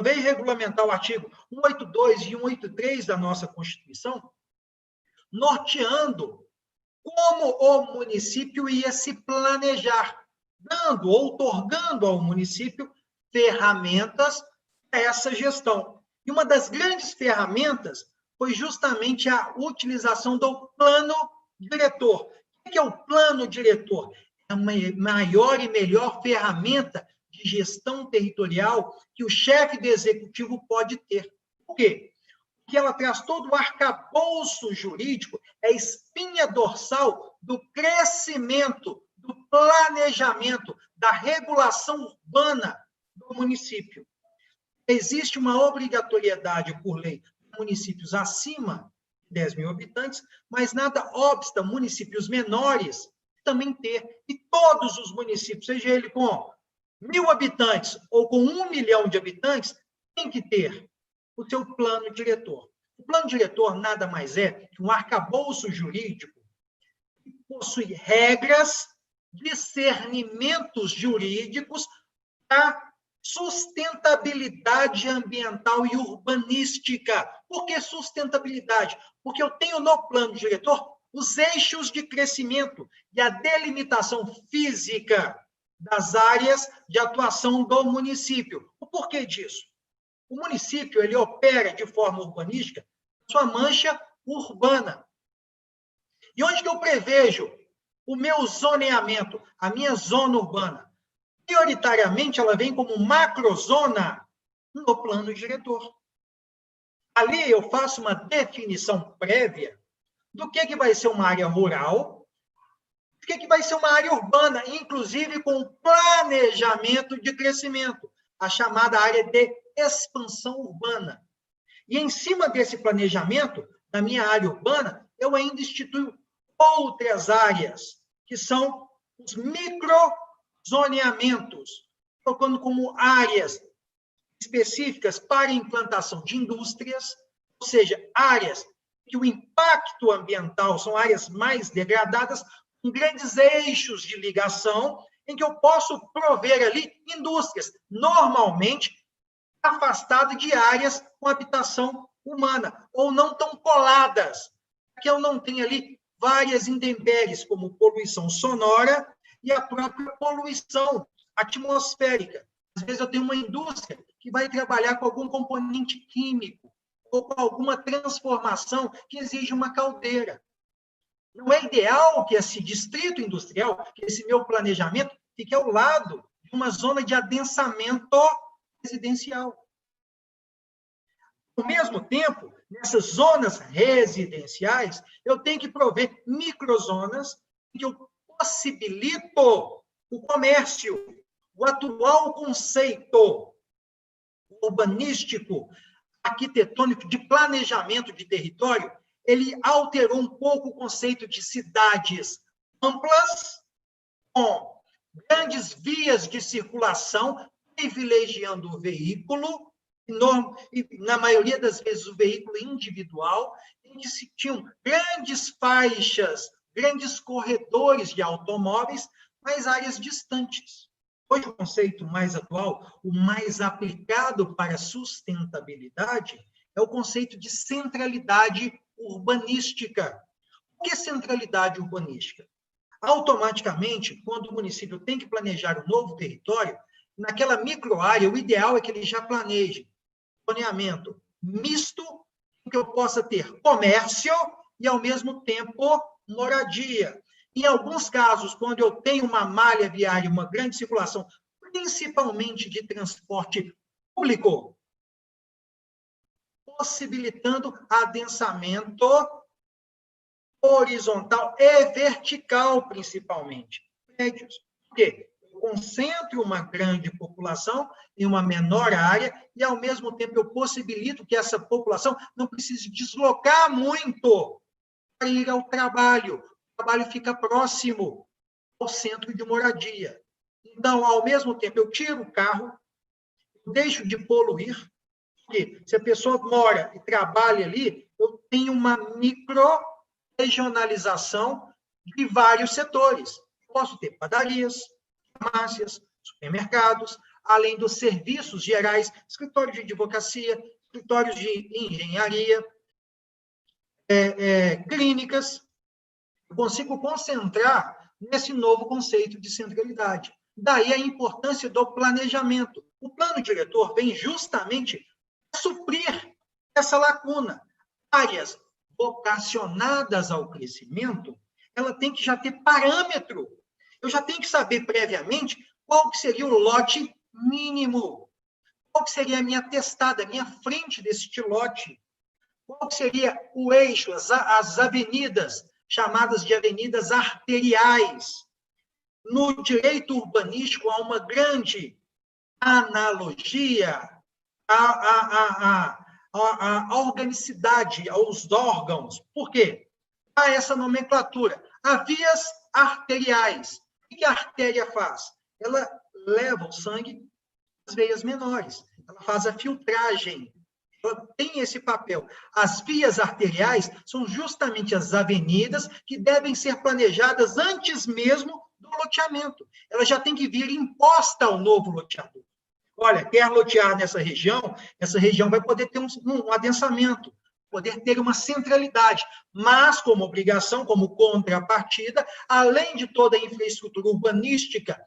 [SPEAKER 5] Veio regulamentar o artigo 182 e 183 da nossa Constituição, norteando como o município ia se planejar, dando, outorgando ao município ferramentas para essa gestão. E uma das grandes ferramentas foi justamente a utilização do plano diretor. O que é o plano diretor? É a maior e melhor ferramenta de gestão territorial que o chefe do executivo pode ter. Por quê? Porque ela traz todo o arcabouço jurídico, é a espinha dorsal do crescimento, do planejamento, da regulação urbana do município. Existe uma obrigatoriedade por lei de municípios acima de 10 mil habitantes, mas nada obsta municípios menores também ter. E todos os municípios, seja ele com 1.000 habitantes ou com 1 milhão de habitantes, tem que ter o seu plano diretor. O plano diretor nada mais é que um arcabouço jurídico que possui regras, discernimentos jurídicos para sustentabilidade ambiental e urbanística. Por que sustentabilidade? Porque eu tenho no plano diretor os eixos de crescimento e a delimitação física das áreas de atuação do município. O porquê disso? O município ele opera de forma urbanística sua mancha urbana. E onde que eu prevejo o meu zoneamento, a minha zona urbana? Prioritariamente, ela vem como macrozona no plano diretor. Ali eu faço uma definição prévia do que vai ser uma área rural, do que vai ser uma área urbana, inclusive com planejamento de crescimento, a chamada área de expansão urbana. E em cima desse planejamento, da minha área urbana, eu ainda instituo outras áreas, que são os microzoneamentos, colocando como áreas específicas para implantação de indústrias, ou seja, áreas que o impacto ambiental são áreas mais degradadas, com grandes eixos de ligação, em que eu posso prover ali indústrias, normalmente afastadas de áreas com habitação humana, ou não tão coladas, que eu não tenha ali várias intempéries, como poluição sonora e a própria poluição atmosférica. Às vezes eu tenho uma indústria que vai trabalhar com algum componente químico, ou com alguma transformação que exige uma caldeira. Não é ideal que esse distrito industrial, que esse meu planejamento, fique ao lado de uma zona de adensamento residencial. Ao mesmo tempo, nessas zonas residenciais, eu tenho que prover microzonas em que eu possibilito o comércio, o atual conceito urbanístico, arquitetônico, de planejamento de território, ele alterou um pouco o conceito de cidades amplas, com grandes vias de circulação, privilegiando o veículo, e na maioria das vezes o veículo individual, em que se tinham grandes faixas, grandes corredores de automóveis, mas áreas distantes. Hoje, o conceito mais atual, o mais aplicado para a sustentabilidade, é o conceito de centralidade urbanística. O que é centralidade urbanística? Automaticamente, quando o município tem que planejar um novo território, naquela microárea, o ideal é que ele já planeje zoneamento misto, em que eu possa ter comércio e, ao mesmo tempo, moradia. Em alguns casos, quando eu tenho uma malha viária, uma grande circulação, principalmente de transporte público, possibilitando adensamento horizontal e vertical, principalmente. Prédios. Por quê? Eu concentro uma grande população em uma menor área e, ao mesmo tempo, eu possibilito que essa população não precise deslocar muito para ir ao trabalho. O trabalho fica próximo ao centro de moradia. Então, ao mesmo tempo, eu tiro o carro, eu deixo de poluir, porque se a pessoa mora e trabalha ali, eu tenho uma micro-regionalização de vários setores. Posso ter padarias, farmácias, supermercados, além dos serviços gerais, escritórios de advocacia, escritórios de engenharia, clínicas. Eu consigo concentrar nesse novo conceito de centralidade. Daí a importância do planejamento. O plano diretor vem justamente suprir essa lacuna. Áreas vocacionadas ao crescimento, ela tem que já ter parâmetro. Eu já tenho que saber previamente qual que seria o lote mínimo, qual que seria a minha testada, a minha frente deste lote, qual que seria o eixo, as avenidas, chamadas de avenidas arteriais. No direito urbanístico, há uma grande analogia à organicidade, aos órgãos. Por quê? Há essa nomenclatura. Há vias arteriais. O que a artéria faz? Ela leva o sangue às veias menores. Ela faz a filtragem. Ela tem esse papel. As vias arteriais são justamente as avenidas que devem ser planejadas antes mesmo do loteamento. Ela já tem que vir imposta ao novo loteador. Olha, quer lotear nessa região, essa região vai poder ter um adensamento, poder ter uma centralidade, mas como obrigação, como contrapartida, além de toda a infraestrutura urbanística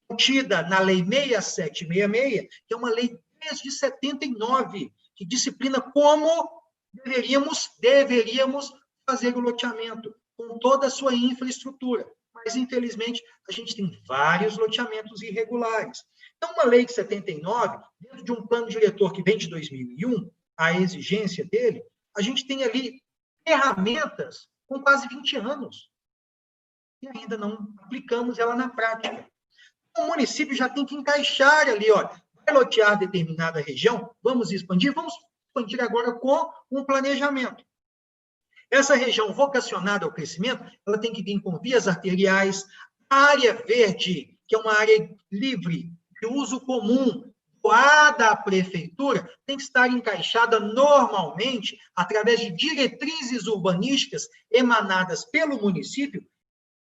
[SPEAKER 5] contida na Lei 6766, que é uma lei desde 79, que disciplina como deveríamos fazer o loteamento, com toda a sua infraestrutura. Mas, infelizmente, a gente tem vários loteamentos irregulares. Então, uma lei de 79, dentro de um plano diretor que vem de 2001, a exigência dele, a gente tem ali ferramentas com quase 20 anos e ainda não aplicamos ela na prática. O município já tem que encaixar ali, olha, vai lotear determinada região, vamos expandir agora com um planejamento. Essa região vocacionada ao crescimento, ela tem que vir com vias arteriais, área verde, que é uma área livre, de uso comum, doada à prefeitura, tem que estar encaixada normalmente, através de diretrizes urbanísticas emanadas pelo município,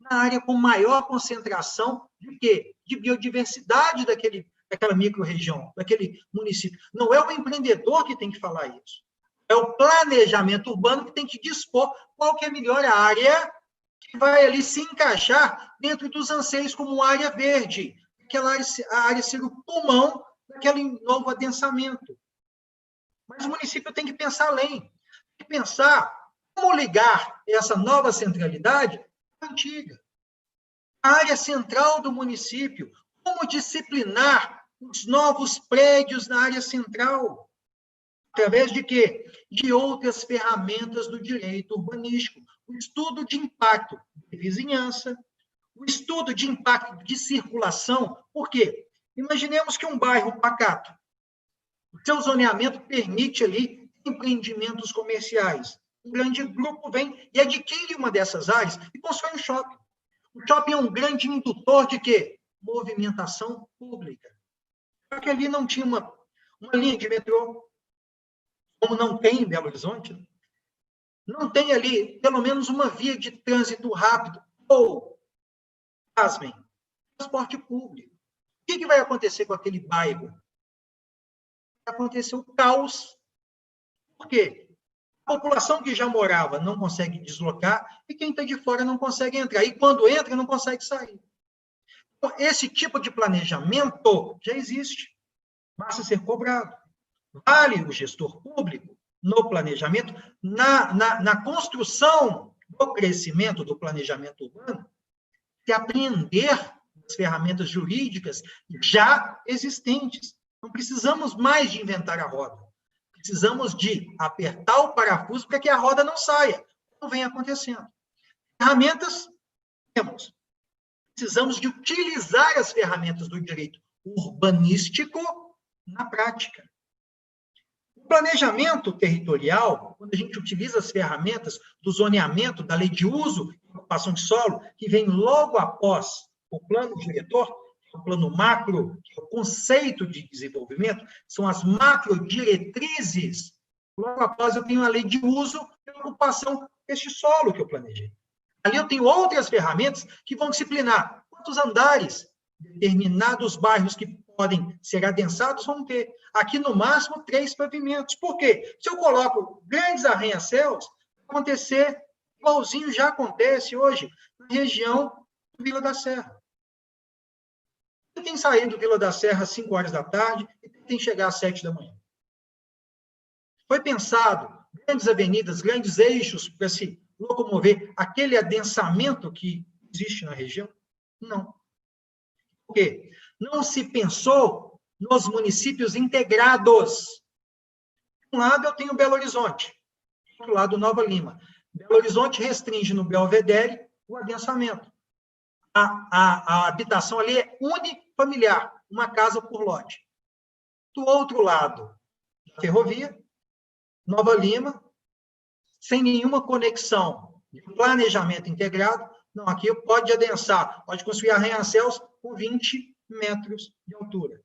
[SPEAKER 5] na área com maior concentração de quê? De biodiversidade daquela micro-região, daquele município. Não é o empreendedor que tem que falar isso. É o planejamento urbano que tem que dispor qual que é a melhor área que vai ali se encaixar dentro dos anseios como área verde. Aquela área ser o pulmão daquele novo adensamento. Mas o município tem que pensar além. Tem que pensar como ligar essa nova centralidade à antiga. A área central do município. Como disciplinar os novos prédios na área central. Através de quê? De outras ferramentas do direito urbanístico. O estudo de impacto de vizinhança, o estudo de impacto de circulação. Por quê? Imaginemos que um bairro pacato, o seu zoneamento permite ali empreendimentos comerciais. Um grande grupo vem e adquire uma dessas áreas e constrói um shopping. O shopping é um grande indutor de quê? Movimentação pública. Só que ali não tinha uma linha de metrô, como não tem em Belo Horizonte, não tem ali, pelo menos, uma via de trânsito rápido, ou, pasmem, transporte público. O que vai acontecer com aquele bairro? Vai acontecer o caos. Por quê? A população que já morava não consegue deslocar e quem está de fora não consegue entrar. E quando entra, não consegue sair. Então, esse tipo de planejamento já existe. Basta ser cobrado. Vale o gestor público, no planejamento, na construção do crescimento do planejamento urbano, de aprender as ferramentas jurídicas já existentes. Não precisamos mais de inventar a roda. Precisamos de apertar o parafuso para que a roda não saia, como vem acontecendo. Ferramentas temos. Precisamos de utilizar as ferramentas do direito urbanístico na prática. O planejamento territorial, quando a gente utiliza as ferramentas do zoneamento, da lei de uso e ocupação de solo, que vem logo após o plano diretor, o plano macro, que é o conceito de desenvolvimento, são as macrodiretrizes. Logo após eu tenho a lei de uso e ocupação deste solo que eu planejei. Ali eu tenho outras ferramentas que vão disciplinar quantos andares determinados bairros que podem ser adensados vão ter. Aqui, no máximo, 3 pavimentos. Por quê? Se eu coloco grandes arranha-céus, vai acontecer igualzinho já acontece hoje na região do Vila da Serra. Você tem saído do Vila da Serra às 5 horas da tarde e tem que chegar às 7 da manhã. Foi pensado grandes avenidas, grandes eixos para se locomover aquele adensamento que existe na região? Não. Por quê? Não se pensou nos municípios integrados. De um lado eu tenho Belo Horizonte, do outro lado Nova Lima. Belo Horizonte restringe no Belvedere o adensamento. A habitação ali é unifamiliar, uma casa por lote. Do outro lado, a ferrovia, Nova Lima, sem nenhuma conexão de planejamento integrado, não, aqui pode adensar, pode construir arranha-céus com 20 metros de altura.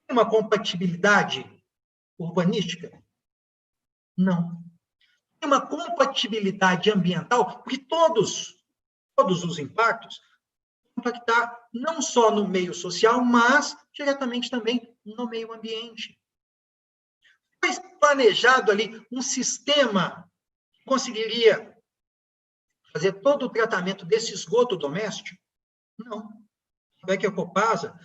[SPEAKER 5] Tem uma compatibilidade urbanística? Não. Tem uma compatibilidade ambiental, porque todos os impactos vão impactar não só no meio social, mas diretamente também no meio ambiente. Foi planejado ali um sistema que conseguiria fazer todo o tratamento desse esgoto doméstico? Não. É que a Copasa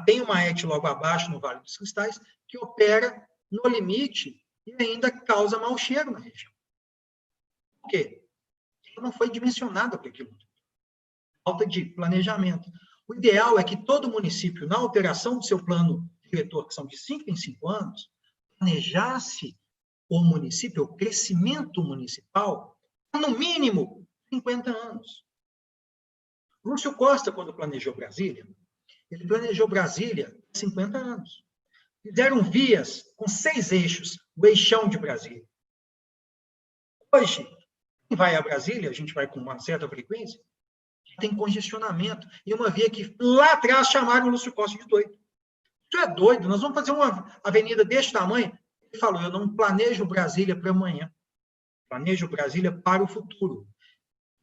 [SPEAKER 5] tem uma ET logo abaixo, no Vale dos Cristais, que opera no limite e ainda causa mau cheiro na região. Por quê? Ela não foi dimensionada para aquilo. Falta de planejamento. O ideal é que todo município, na alteração do seu plano diretor, que são de 5 em 5 anos, planejasse o município, o crescimento municipal, no mínimo 50 anos. Lúcio Costa, quando planejou Brasília, ele planejou Brasília há 50 anos. Fizeram vias com 6 eixos, o eixão de Brasília. Hoje, quem vai a Brasília, a gente vai com uma certa frequência, tem congestionamento. E uma via que lá atrás chamaram o Lúcio Costa de doido. Isso é doido, nós vamos fazer uma avenida deste tamanho. Ele falou, eu não planejo Brasília para amanhã. Planejo Brasília para o futuro.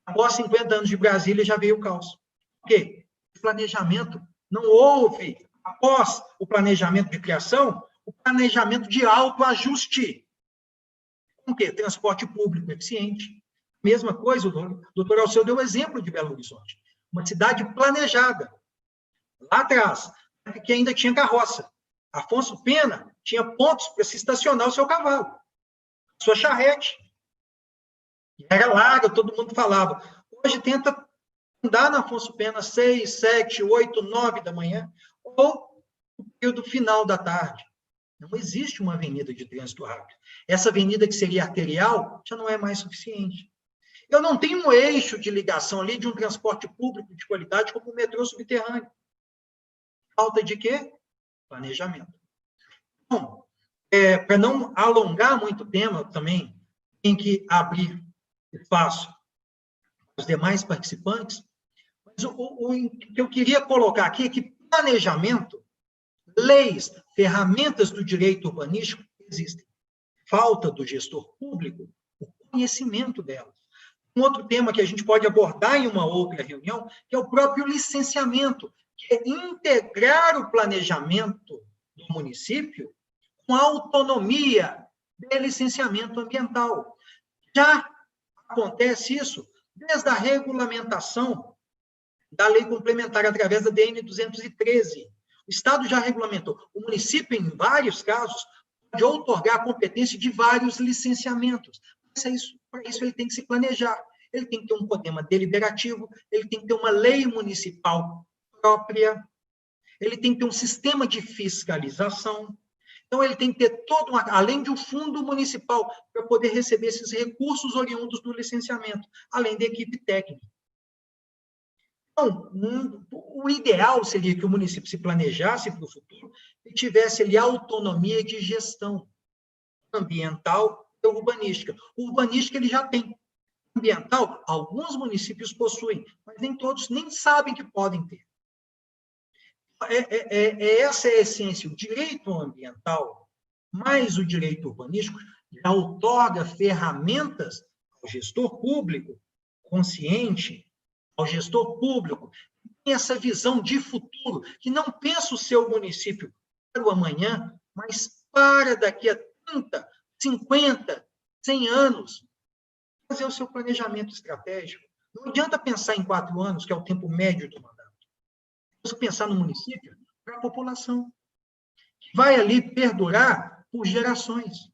[SPEAKER 5] Após 50 anos de Brasília, já veio o caos. Por quê? O planejamento não houve, após o planejamento de criação, o planejamento de autoajuste. Com o quê? Transporte público eficiente. Mesma coisa, o doutor Alceu deu o exemplo de Belo Horizonte. Uma cidade planejada. Lá atrás, que ainda tinha carroça. Afonso Pena tinha pontos para se estacionar o seu cavalo, sua charrete. Era larga, todo mundo falava. Hoje tenta andar na Afonso Pena 6, 7, 8, 9 da manhã, ou no período final da tarde. Não existe uma avenida de trânsito rápido. Essa avenida que seria arterial já não é mais suficiente. Eu não tenho um eixo de ligação ali de um transporte público de qualidade como o metrô subterrâneo. Falta de quê? Planejamento. Bom, para não alongar muito o tema, também tem que abrir espaço para os demais participantes, mas o que eu queria colocar aqui é que planejamento, leis, ferramentas do direito urbanístico existem. Falta do gestor público o conhecimento delas. Um outro tema que a gente pode abordar em uma outra reunião, que é o próprio licenciamento, que é integrar o planejamento do município com a autonomia de licenciamento ambiental. Já acontece isso desde a regulamentação da lei complementar através da DN 213. O Estado já regulamentou. O município, em vários casos, pode outorgar a competência de vários licenciamentos. Para isso, ele tem que se planejar. Ele tem que ter um poder deliberativo, ele tem que ter uma lei municipal própria, ele tem que ter um sistema de fiscalização, Então, ele tem que ter todo, além de um fundo municipal, para poder receber esses recursos oriundos do licenciamento, além da equipe técnica. Então, o ideal seria que o município se planejasse para o futuro e tivesse ali autonomia de gestão ambiental e urbanística. O urbanística ele já tem. Ambiental, alguns municípios possuem, mas nem todos nem sabem que podem ter. Essa é a essência. O direito ambiental, mais o direito urbanístico, já outorga ferramentas ao gestor público consciente, ao gestor público que tem essa visão de futuro, que não pensa o seu município para o amanhã, mas para daqui a 30, 50, 100 anos, fazer o seu planejamento estratégico. Não adianta pensar em 4 anos, que é o tempo médio do mandato. Temos que pensar no município para a população, que vai ali perdurar por gerações.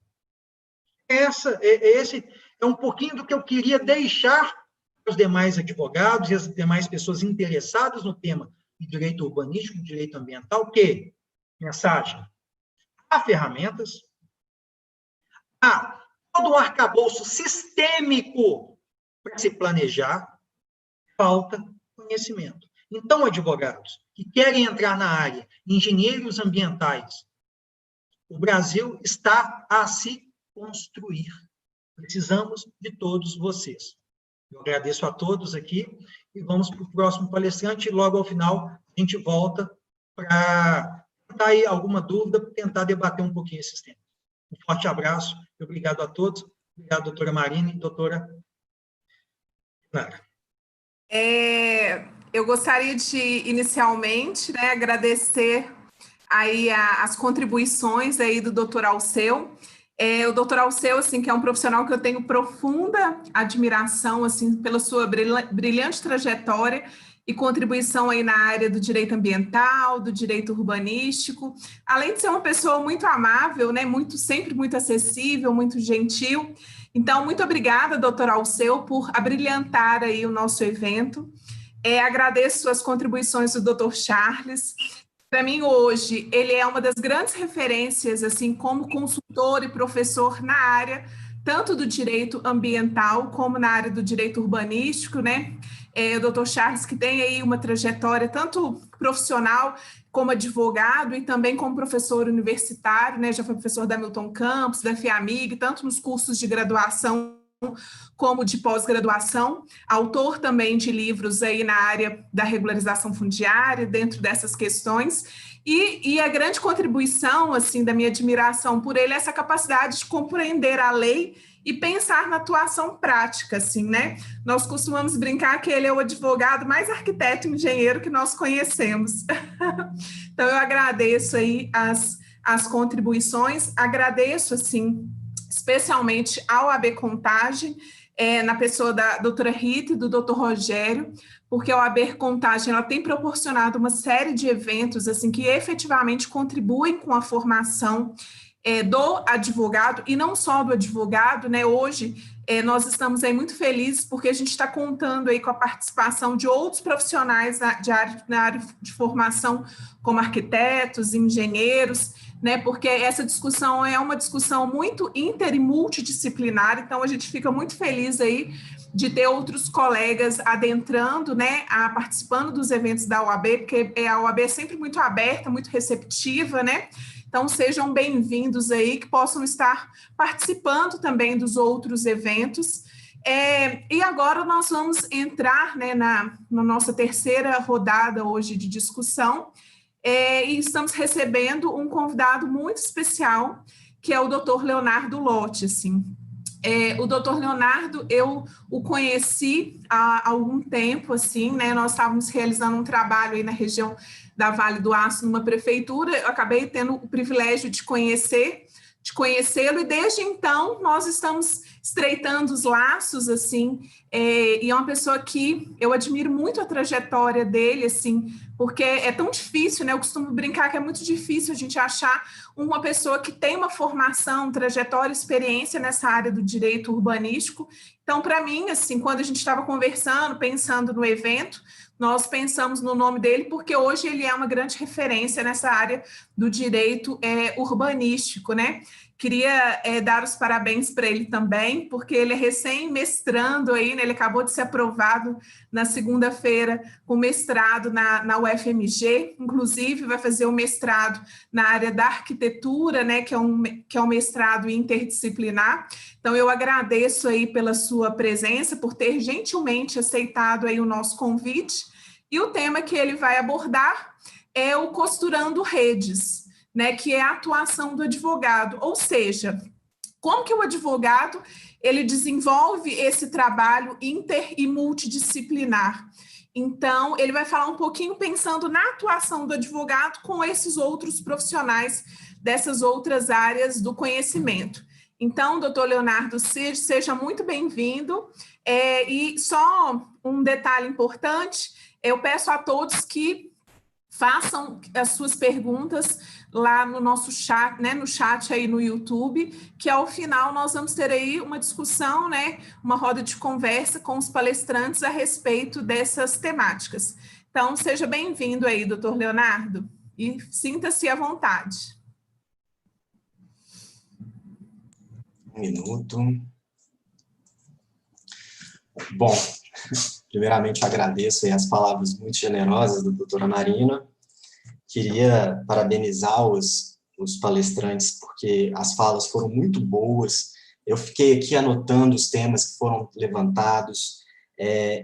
[SPEAKER 5] Esse é um pouquinho do que eu queria deixar para os demais advogados e as demais pessoas interessadas no tema de direito urbanístico, direito ambiental, que, mensagem, há ferramentas, há todo um arcabouço sistêmico para se planejar, falta conhecimento. Então, advogados que querem entrar na área, engenheiros ambientais, o Brasil está a se construir. Precisamos de todos vocês. Eu agradeço a todos aqui e vamos para o próximo palestrante e logo ao final a gente volta para tentar aí alguma dúvida, tentar debater um pouquinho esses temas. Um forte abraço e obrigado a todos. Obrigado, doutora Marina e doutora Nara.
[SPEAKER 4] Eu gostaria de, inicialmente, né, agradecer aí as contribuições aí do doutor Alceu. O doutor Alceu, assim, que é um profissional que eu tenho profunda admiração, assim, pela sua brilhante trajetória e contribuição aí na área do direito ambiental, do direito urbanístico, além de ser uma pessoa muito amável, né, sempre muito acessível, muito gentil. Então, muito obrigada, doutor Alceu, por abrilhantar aí o nosso evento. Agradeço as contribuições do doutor Charles. Para mim, hoje, ele é uma das grandes referências, assim, como consultor e professor na área, tanto do direito ambiental como na área do direito urbanístico, né? O doutor Charles, que tem aí uma trajetória tanto profissional como advogado e também como professor universitário, né? Já foi professor da Milton Campos, da FIAMIG, tanto nos cursos de graduação como de pós-graduação, autor também de livros aí na área da regularização fundiária, dentro dessas questões, e a grande contribuição, assim, da minha admiração por ele é essa capacidade de compreender a lei e pensar na atuação prática, assim, né? Nós costumamos brincar que ele é o advogado mais arquiteto e engenheiro que nós conhecemos. Então, eu agradeço aí as contribuições, agradeço, assim, especialmente ao AB Contagem, na pessoa da doutora Rita e do doutor Rogério, porque a AB Contagem ela tem proporcionado uma série de eventos assim, que efetivamente contribuem com a formação do advogado, e não só do advogado, né? Hoje nós estamos aí muito felizes porque a gente está contando aí com a participação de outros profissionais na área de formação, como arquitetos, engenheiros, né, porque essa discussão é uma discussão muito inter e multidisciplinar, então a gente fica muito feliz aí de ter outros colegas adentrando, né, participando dos eventos da OAB, porque a OAB é sempre muito aberta, muito receptiva, né, então sejam bem-vindos aí, que possam estar participando também dos outros eventos. E agora nós vamos entrar, né, na nossa terceira rodada hoje de discussão, e estamos recebendo um convidado muito especial, que é o doutor Leonardo Lotti, assim. O doutor Leonardo, eu o conheci há algum tempo, assim, né, nós estávamos realizando um trabalho aí na região da Vale do Aço, numa prefeitura, eu acabei tendo o privilégio de conhecê-lo, e desde então nós estamos estreitando os laços, assim, e é uma pessoa que eu admiro muito a trajetória dele, assim, porque é tão difícil, né? Eu costumo brincar que é muito difícil a gente achar uma pessoa que tem uma formação, trajetória, experiência nessa área do direito urbanístico. Então, para mim, assim, quando a gente estava conversando, pensando no evento, nós pensamos no nome dele porque hoje ele é uma grande referência nessa área do direito urbanístico, né? Queria dar os parabéns para ele também, porque ele é recém-mestrando aí, né? Ele acabou de ser aprovado na segunda-feira com mestrado na UFMG, inclusive vai fazer o mestrado na área da arquitetura, né? Que é um mestrado interdisciplinar. Então, eu agradeço aí pela sua presença, por ter gentilmente aceitado aí o nosso convite, e o tema que ele vai abordar é o Costurando Redes, né, que é a atuação do advogado, ou seja, como que o advogado ele desenvolve esse trabalho inter e multidisciplinar. Então, ele vai falar um pouquinho pensando na atuação do advogado com esses outros profissionais dessas outras áreas do conhecimento. Então, doutor Leonardo, seja muito bem-vindo. E só um detalhe importante, eu peço a todos que façam as suas perguntas lá no nosso chat, né, no chat aí no YouTube, que ao final nós vamos ter aí uma discussão, né, uma roda de conversa com os palestrantes a respeito dessas temáticas. Então, seja bem-vindo aí, doutor Leonardo, e sinta-se à vontade.
[SPEAKER 7] Um minuto. Bom, primeiramente agradeço as palavras muito generosas da doutora Marina. Queria parabenizar os palestrantes, porque as falas foram muito boas. Eu fiquei aqui anotando os temas que foram levantados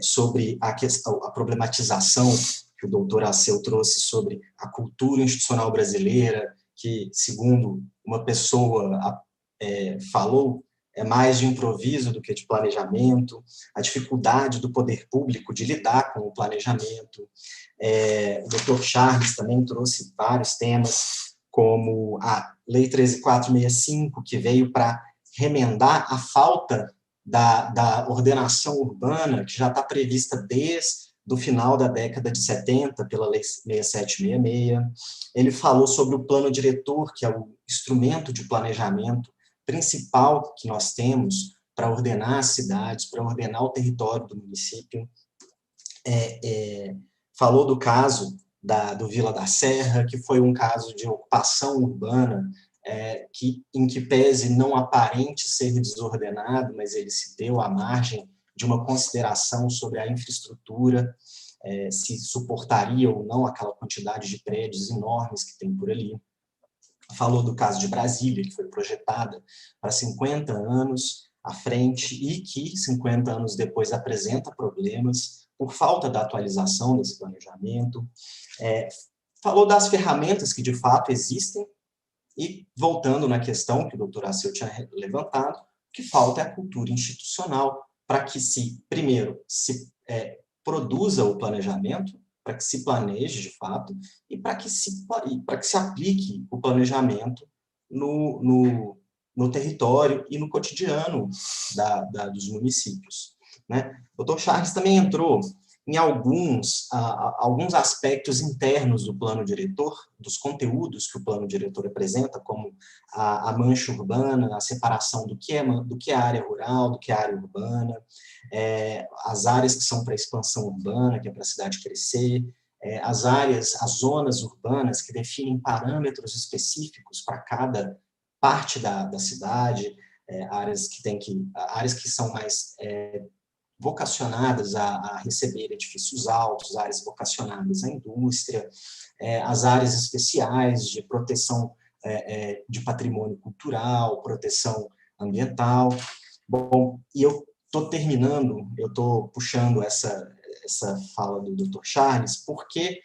[SPEAKER 7] sobre a questão, a problematização que o doutor Alceu trouxe sobre a cultura institucional brasileira, que, segundo uma pessoa falou, é mais de improviso do que de planejamento, a dificuldade do poder público de lidar com o planejamento. O Dr. Charles também trouxe vários temas, como a Lei 13.465, que veio para remendar a falta da ordenação urbana, que já está prevista desde o final da década de 70, pela Lei 6766. Ele falou sobre o plano diretor, que é o instrumento de planejamento principal que nós temos para ordenar as cidades, para ordenar o território do município. Falou do caso do Vila da Serra, que foi um caso de ocupação urbana, em que pese não aparente ser desordenado, mas ele se deu à margem de uma consideração sobre a infraestrutura, se suportaria ou não aquela quantidade de prédios enormes que tem por ali. Falou do caso de Brasília, que foi projetada para 50 anos à frente e que 50 anos depois apresenta problemas por falta da atualização desse planejamento. Falou das ferramentas que de fato existem e, voltando na questão que o doutor Alceu tinha levantado, o que falta é a cultura institucional para que primeiro, se produza o planejamento, para que se planeje de fato e para que se aplique o planejamento no território e no cotidiano dos municípios, né? O Dr. Charles também entrou em alguns aspectos internos do plano diretor, dos conteúdos que o plano diretor apresenta, como a mancha urbana, a separação do que é área rural, do que é área urbana, as áreas que são para expansão urbana, que é para a cidade crescer, as zonas urbanas que definem parâmetros específicos para cada parte da cidade, áreas que são mais vocacionadas a receber edifícios altos, áreas vocacionadas à indústria, as áreas especiais de proteção de patrimônio cultural, proteção ambiental. Bom, e eu estou terminando, eu estou puxando essa fala do Dr. Charles, porque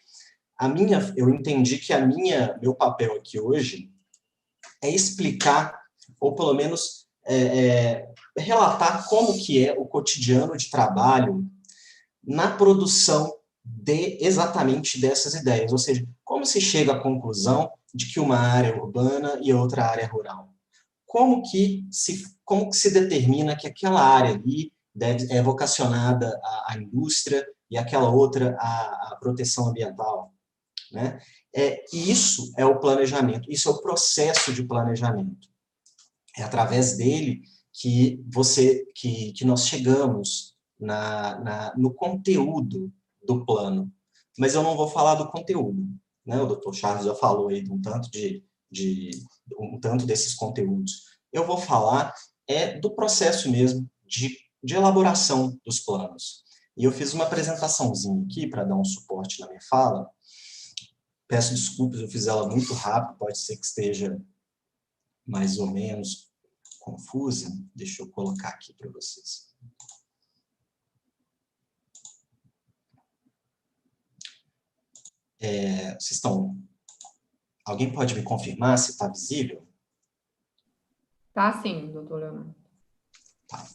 [SPEAKER 7] eu entendi que meu papel aqui hoje é explicar, ou pelo menos relatar como que é o cotidiano de trabalho na produção exatamente dessas ideias, ou seja, como se chega à conclusão de que uma área é urbana e outra área é rural. Como que se determina que aquela área ali é vocacionada à indústria e aquela outra à proteção ambiental, né? E isso é o planejamento, isso é o processo de planejamento. É através dele que nós chegamos no conteúdo do plano, mas eu não vou falar do conteúdo, né? O doutor Charles já falou aí de um tanto desses conteúdos. Eu vou falar do processo mesmo de elaboração dos planos. E eu fiz uma apresentaçãozinha aqui para dar um suporte na minha fala. Peço desculpas, eu fiz ela muito rápido, pode ser que esteja mais ou menos confusa. Deixa eu colocar aqui para vocês. Vocês estão... Alguém pode me confirmar se está visível?
[SPEAKER 3] Tá sim, doutor Leonardo.
[SPEAKER 7] Tá.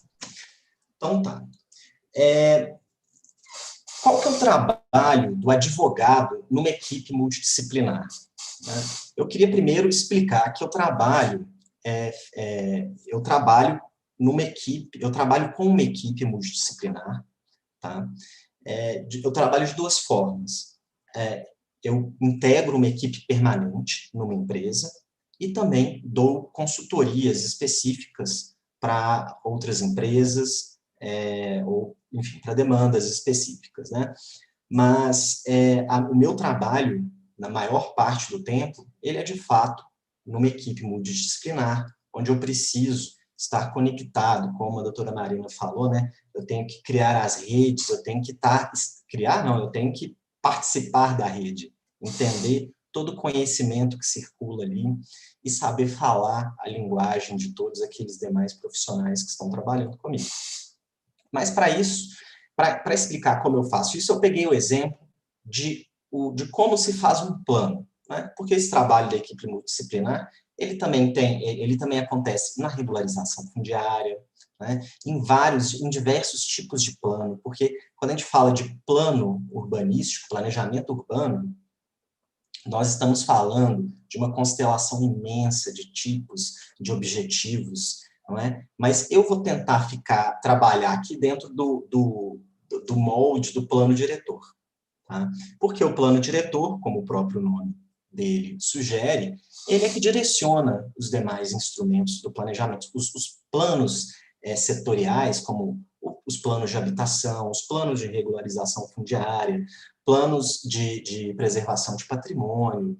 [SPEAKER 7] Então tá. Qual que é o trabalho do advogado numa equipe multidisciplinar? Né? Eu queria primeiro explicar que eu trabalho com uma equipe multidisciplinar, tá? Eu trabalho de duas formas. Eu integro uma equipe permanente numa empresa e também dou consultorias específicas para outras empresas, ou, enfim, para demandas específicas, né? Mas o meu trabalho, na maior parte do tempo, ele é, de fato, numa equipe multidisciplinar, onde eu preciso estar conectado, como a doutora Marina falou, né? Eu tenho que criar as redes, eu tenho que eu tenho que participar da rede, entender todo o conhecimento que circula ali e saber falar a linguagem de todos aqueles demais profissionais que estão trabalhando comigo. Mas para isso, para explicar como eu faço isso, eu peguei o exemplo de como se faz um plano, né? Porque esse trabalho da equipe multidisciplinar, ele também acontece na regularização fundiária, né? em diversos tipos de plano, porque quando a gente fala de plano urbanístico, planejamento urbano, nós estamos falando de uma constelação imensa de tipos, de objetivos, não é? Mas eu vou tentar trabalhar aqui dentro do molde do plano diretor. Tá? Porque o plano diretor, como o próprio nome dele sugere, ele é que direciona os demais instrumentos do planejamento. Os planos setoriais, como os planos de habitação, os planos de regularização fundiária, planos de preservação de patrimônio,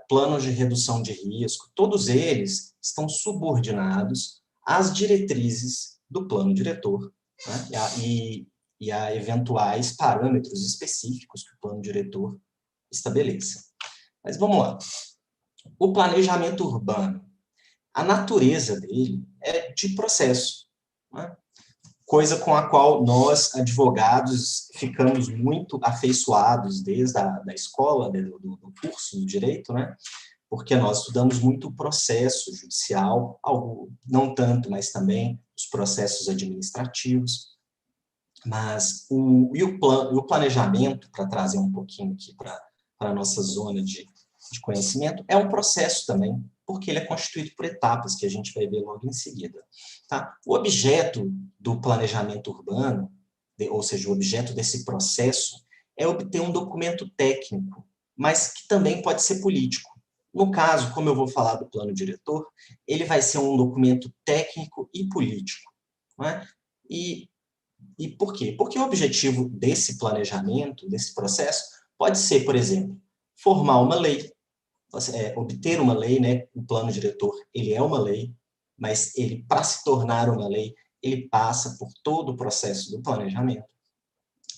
[SPEAKER 7] planos de redução de risco, todos eles estão subordinados às diretrizes do plano diretor, né? E a eventuais parâmetros específicos que o plano diretor estabeleça. Mas vamos lá. O planejamento urbano, a natureza dele é de processo, né? Coisa com a qual nós, advogados, ficamos muito afeiçoados desde da escola, do curso do direito, né? Porque nós estudamos muito o processo judicial, não tanto, mas também os processos administrativos. Mas o planejamento, para trazer um pouquinho aqui para a nossa zona de conhecimento, é um processo também, porque ele é constituído por etapas, que a gente vai ver logo em seguida. Tá? O objeto do planejamento urbano, ou seja, o objeto desse processo, é obter um documento técnico, mas que também pode ser político. No caso, como eu vou falar do plano diretor, ele vai ser um documento técnico e político. Não é? E por quê? Porque o objetivo desse planejamento, desse processo, pode ser, por exemplo, formar uma lei, obter uma lei, né? O plano diretor, ele é uma lei, mas ele, para se tornar uma lei, ele passa por todo o processo do planejamento.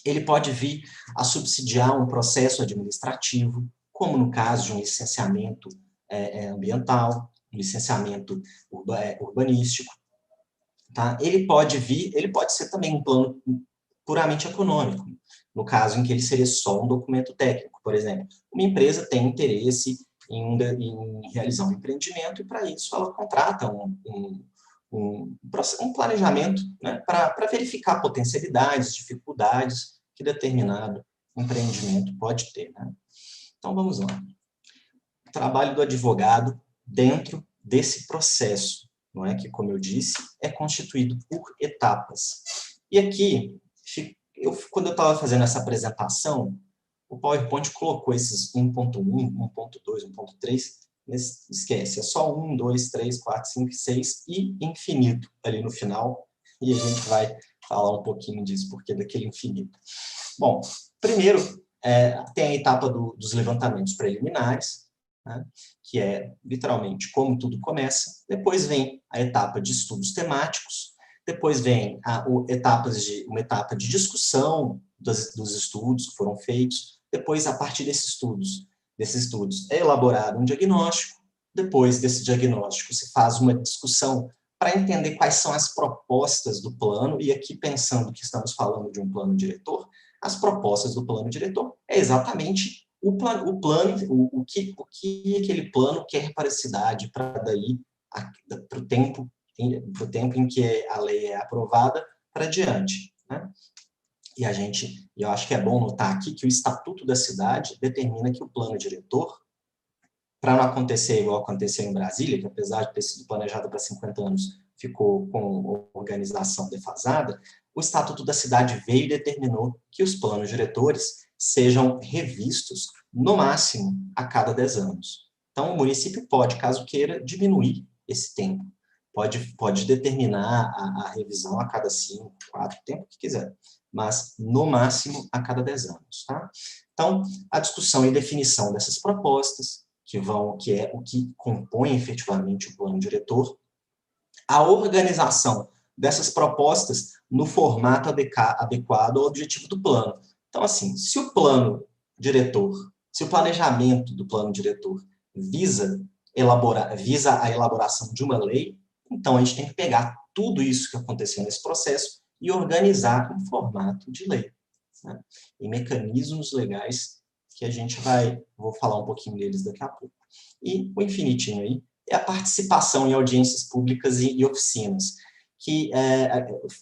[SPEAKER 7] Ele pode vir a subsidiar um processo administrativo, como no caso de um licenciamento ambiental, um licenciamento urbanístico. Tá? Ele pode ser também um plano puramente econômico, no caso em que ele seria só um documento técnico. Por exemplo, uma empresa tem interesse em realizar um empreendimento e, para isso, ela contrata um planejamento, né, para verificar potencialidades, dificuldades que determinado empreendimento pode ter. Né? Então, vamos lá. O trabalho do advogado dentro desse processo, não é? Que, como eu disse, é constituído por etapas. E aqui, quando eu estava fazendo essa apresentação, o PowerPoint colocou esses 1.1, 1.2, 1.3, mas esquece, é só 1, 2, 3, 4, 5, 6 e infinito ali no final, e a gente vai falar um pouquinho disso, porque daquele infinito. Bom, primeiro, tem a etapa dos levantamentos preliminares, né, que é, literalmente, como tudo começa. Depois vem a etapa de estudos temáticos. Depois vem uma etapa de discussão dos estudos que foram feitos. Depois, a partir desses estudos, é elaborado um diagnóstico. Depois desse diagnóstico, se faz uma discussão para entender quais são as propostas do plano, e aqui pensando que estamos falando de um plano diretor, as propostas do plano diretor é exatamente o que aquele plano quer para a cidade, para daí, para o tempo em que a lei é aprovada, para diante, né? E eu acho que é bom notar aqui que o Estatuto da Cidade determina que o plano diretor, para não acontecer igual aconteceu em Brasília, que apesar de ter sido planejado para 50 anos, ficou com organização defasada, o Estatuto da Cidade veio e determinou que os planos diretores sejam revistos, no máximo, a cada 10 anos. Então, o município pode, caso queira, diminuir esse tempo. Pode determinar a revisão a cada 5, 4, tempo que quiser, mas, no máximo, a cada 10 anos. Tá? Então, a discussão e definição dessas propostas, que é o que compõe efetivamente o plano diretor, a organização dessas propostas no formato adequado ao objetivo do plano. Então, assim, se o planejamento do plano diretor visa a elaboração de uma lei, então a gente tem que pegar tudo isso que aconteceu nesse processo e organizar em formato de lei, né? Em mecanismos legais que vou falar um pouquinho deles daqui a pouco. E o infinitinho aí é a participação em audiências públicas e oficinas,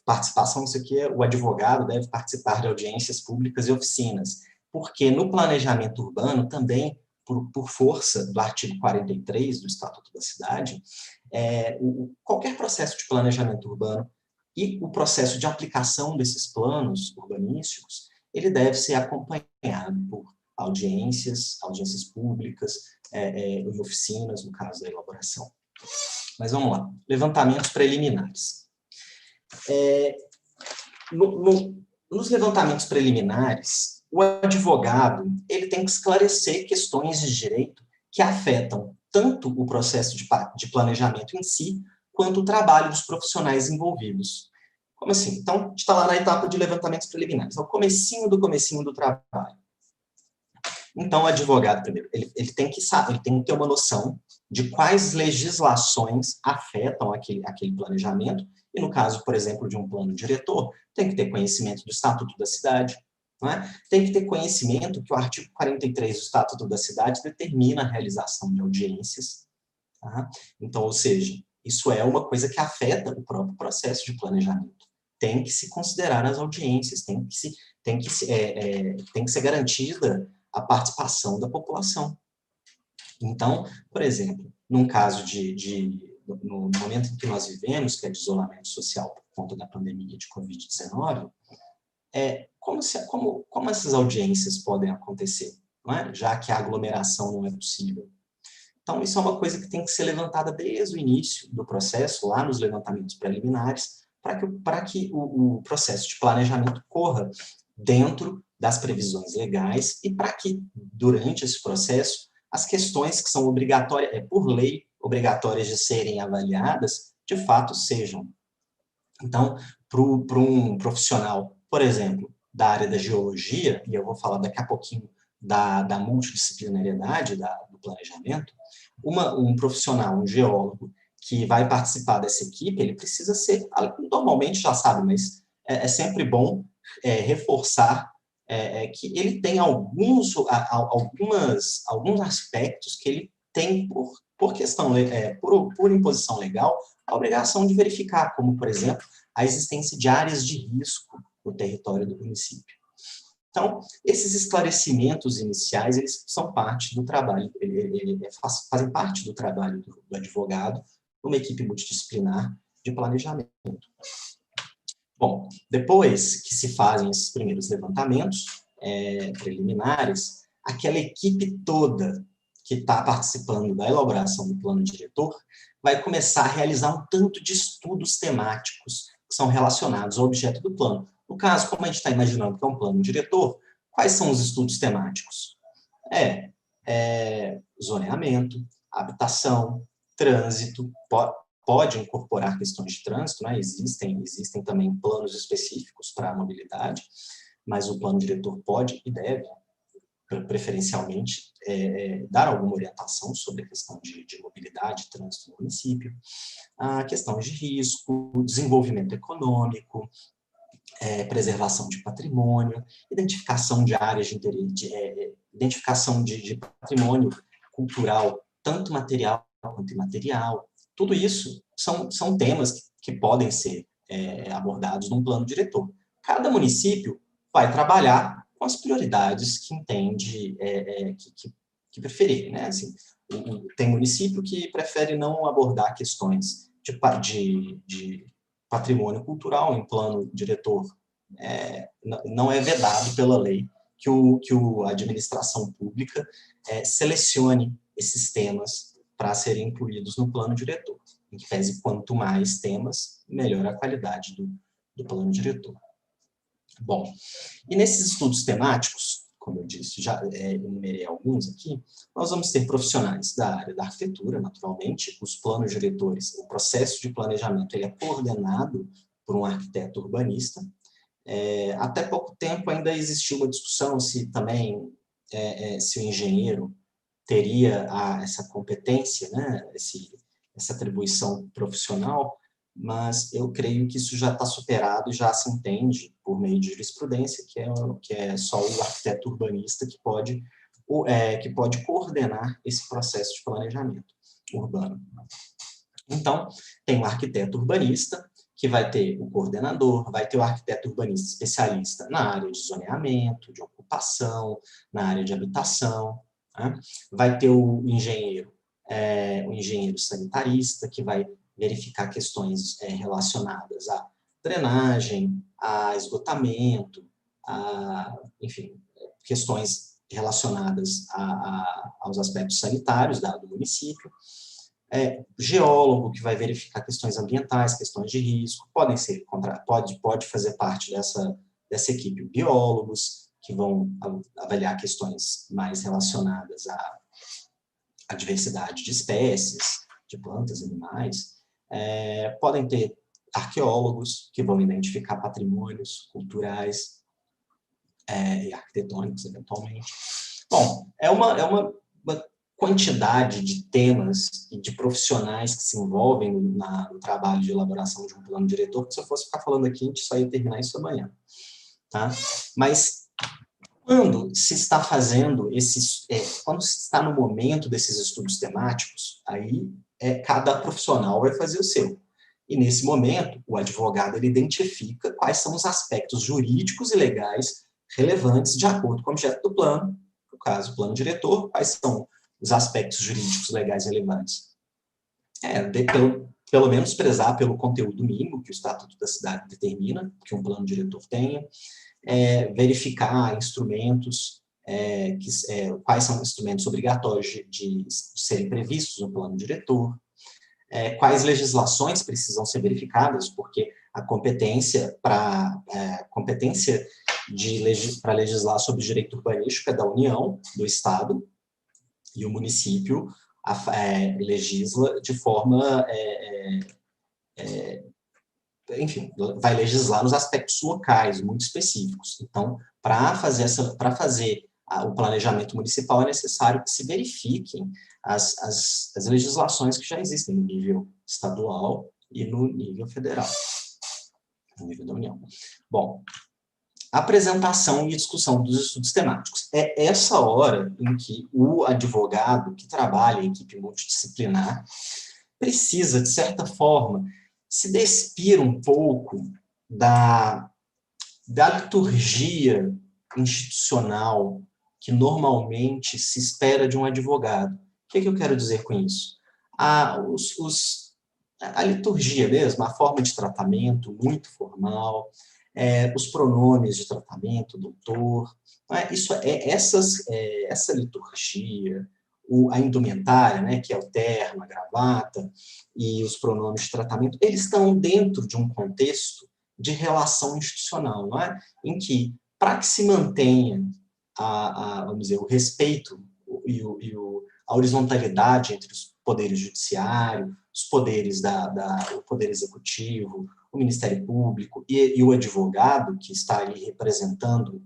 [SPEAKER 7] participação, isso aqui o advogado deve participar de audiências públicas e oficinas, porque no planejamento urbano também, por força do artigo 43 do Estatuto da Cidade, qualquer processo de planejamento urbano e o processo de aplicação desses planos urbanísticos, ele deve ser acompanhado por audiências públicas e oficinas, no caso da elaboração. Mas vamos lá, levantamentos preliminares. Nos levantamentos preliminares, o advogado ele tem que esclarecer questões de direito que afetam tanto o processo de planejamento em si, quanto o trabalho dos profissionais envolvidos. Como assim? Então, a gente está lá na etapa de levantamentos preliminares, é o comecinho do trabalho. Então, o advogado, primeiro, ele tem que ter uma noção de quais legislações afetam aquele planejamento, e no caso, por exemplo, de um plano diretor, tem que ter conhecimento do Estatuto da Cidade, não é? Tem que ter conhecimento que o artigo 43 do Estatuto da Cidade determina a realização de audiências. Tá? Então, ou seja, isso é uma coisa que afeta o próprio processo de planejamento. Tem que se considerar as audiências, tem que ser garantida a participação da população. Então, por exemplo, num caso no momento em que nós vivemos, que é de isolamento social por conta da pandemia de Covid-19, como essas audiências podem acontecer, não é? Já que a aglomeração não é possível. Então, isso é uma coisa que tem que ser levantada desde o início do processo, lá nos levantamentos preliminares, para que o processo de planejamento corra dentro das previsões legais e para que, durante esse processo, as questões que são obrigatórias, por lei, obrigatórias de serem avaliadas, de fato sejam. Então, para um profissional, por exemplo, da área da geologia, e eu vou falar daqui a pouquinho da multidisciplinariedade do planejamento, um profissional, um geólogo, que vai participar dessa equipe, ele precisa ser, normalmente já sabe, mas é sempre bom reforçar que ele tem alguns aspectos que ele tem por questão, por imposição legal, a obrigação de verificar, como, por exemplo, a existência de áreas de risco no território do município. Então, esses esclarecimentos iniciais, eles são parte do trabalho, fazem parte do trabalho do advogado numa equipe multidisciplinar de planejamento. Bom, depois que se fazem esses primeiros levantamentos preliminares, aquela equipe toda que está participando da elaboração do plano diretor vai começar a realizar um tanto de estudos temáticos, que são relacionados ao objeto do plano. No caso, como a gente está imaginando que é um plano diretor, quais são os estudos temáticos? Zoneamento, habitação, trânsito, pode incorporar questões de trânsito, né? Existem também planos específicos para a mobilidade, mas o plano diretor pode e deve, preferencialmente, dar alguma orientação sobre a questão de mobilidade e trânsito no município, a questões de risco, desenvolvimento econômico, preservação de patrimônio, identificação de áreas de interesse, identificação de patrimônio cultural, tanto material quanto imaterial. Tudo isso são temas que podem ser abordados num plano diretor. Cada município vai trabalhar com as prioridades que entende, que preferir, né? Assim, tem município que prefere não abordar questões de patrimônio cultural em plano diretor. Não é vedado pela lei que a administração pública selecione esses temas para serem incluídos no plano diretor. Em que pese quanto mais temas, melhor a qualidade do plano diretor. Bom, e nesses estudos temáticos, como eu disse, já enumerei alguns aqui, nós vamos ter profissionais da área da arquitetura, naturalmente, os planos diretores, o processo de planejamento ele é coordenado por um arquiteto urbanista. Até pouco tempo ainda existiu uma discussão se também se o engenheiro teria essa competência, né, essa atribuição profissional, mas eu creio que isso já está superado e já se entende, por meio de jurisprudência, que é só o arquiteto urbanista que pode coordenar esse processo de planejamento urbano. Então, tem o arquiteto urbanista, que vai ter o coordenador, vai ter o arquiteto urbanista especialista na área de zoneamento, de ocupação, na área de habitação, né? Vai ter o engenheiro sanitarista, que vai verificar questões relacionadas à drenagem, a esgotamento, enfim, questões relacionadas aos aspectos sanitários do município. Geólogo, que vai verificar questões ambientais, questões de risco, pode fazer parte dessa equipe. Biólogos, que vão avaliar questões mais relacionadas à diversidade de espécies, de plantas, animais. Podem ter arqueólogos, que vão identificar patrimônios culturais e arquitetônicos, eventualmente. Bom, é uma quantidade de temas e de profissionais que se envolvem no trabalho de elaboração de um plano diretor, que se eu fosse ficar falando aqui, a gente só ia terminar isso amanhã. Tá? Mas quando se está fazendo quando se está no momento desses estudos temáticos, aí cada profissional vai fazer o seu. E nesse momento, o advogado ele identifica quais são os aspectos jurídicos e legais relevantes de acordo com o objeto do plano, no caso, o plano diretor, quais são os aspectos jurídicos legais relevantes. Pelo menos prezar pelo conteúdo mínimo que o Estatuto da Cidade determina, que um plano diretor tenha, verificar instrumentos, quais são os instrumentos obrigatórios de serem previstos no plano diretor, quais legislações precisam ser verificadas, porque a competência para legislar sobre direito urbanístico é da União, do Estado, e o município legisla de forma, enfim, vai legislar nos aspectos locais, muito específicos. Então, para fazer o planejamento municipal é necessário que se verifiquem as legislações que já existem no nível estadual e no nível federal, no nível da União. Bom, apresentação e discussão dos estudos temáticos. É essa hora em que o advogado que trabalha em equipe multidisciplinar precisa, de certa forma, se despir um pouco da liturgia institucional que normalmente se espera de um advogado. O que eu quero dizer com isso? A liturgia mesmo, a forma de tratamento muito formal, os pronomes de tratamento, doutor, essa liturgia, a indumentária, né, que é o terno, a gravata e os pronomes de tratamento, eles estão dentro de um contexto de relação institucional, não é? Em que, para que se mantenha vamos dizer, o respeito e a horizontalidade entre os poderes judiciário, os poderes o poder executivo, o Ministério Público e o advogado que está ali representando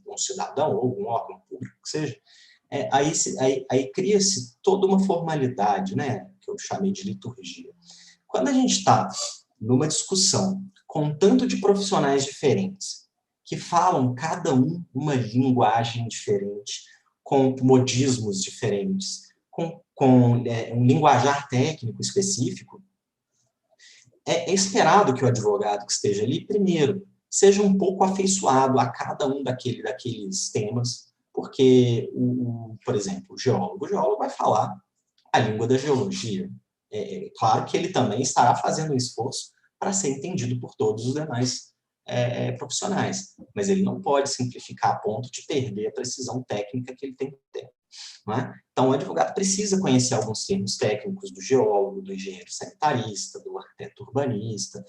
[SPEAKER 7] um cidadão ou um órgão público, que seja, aí cria-se toda uma formalidade, né, que eu chamei de liturgia. Quando a gente está numa discussão com um tanto de profissionais diferentes, que falam cada um uma linguagem diferente, com modismos diferentes, com um linguajar técnico específico, é esperado que o advogado que esteja ali, primeiro, seja um pouco afeiçoado a cada um daqueles temas, porque, por exemplo, o geólogo vai falar a língua da geologia. Claro que ele também estará fazendo um esforço para ser entendido por todos os demais profissionais, mas ele não pode simplificar a ponto de perder a precisão técnica que ele tem que ter. Não é? Então, o advogado precisa conhecer alguns termos técnicos do geólogo, do engenheiro sanitarista, do arquiteto urbanista,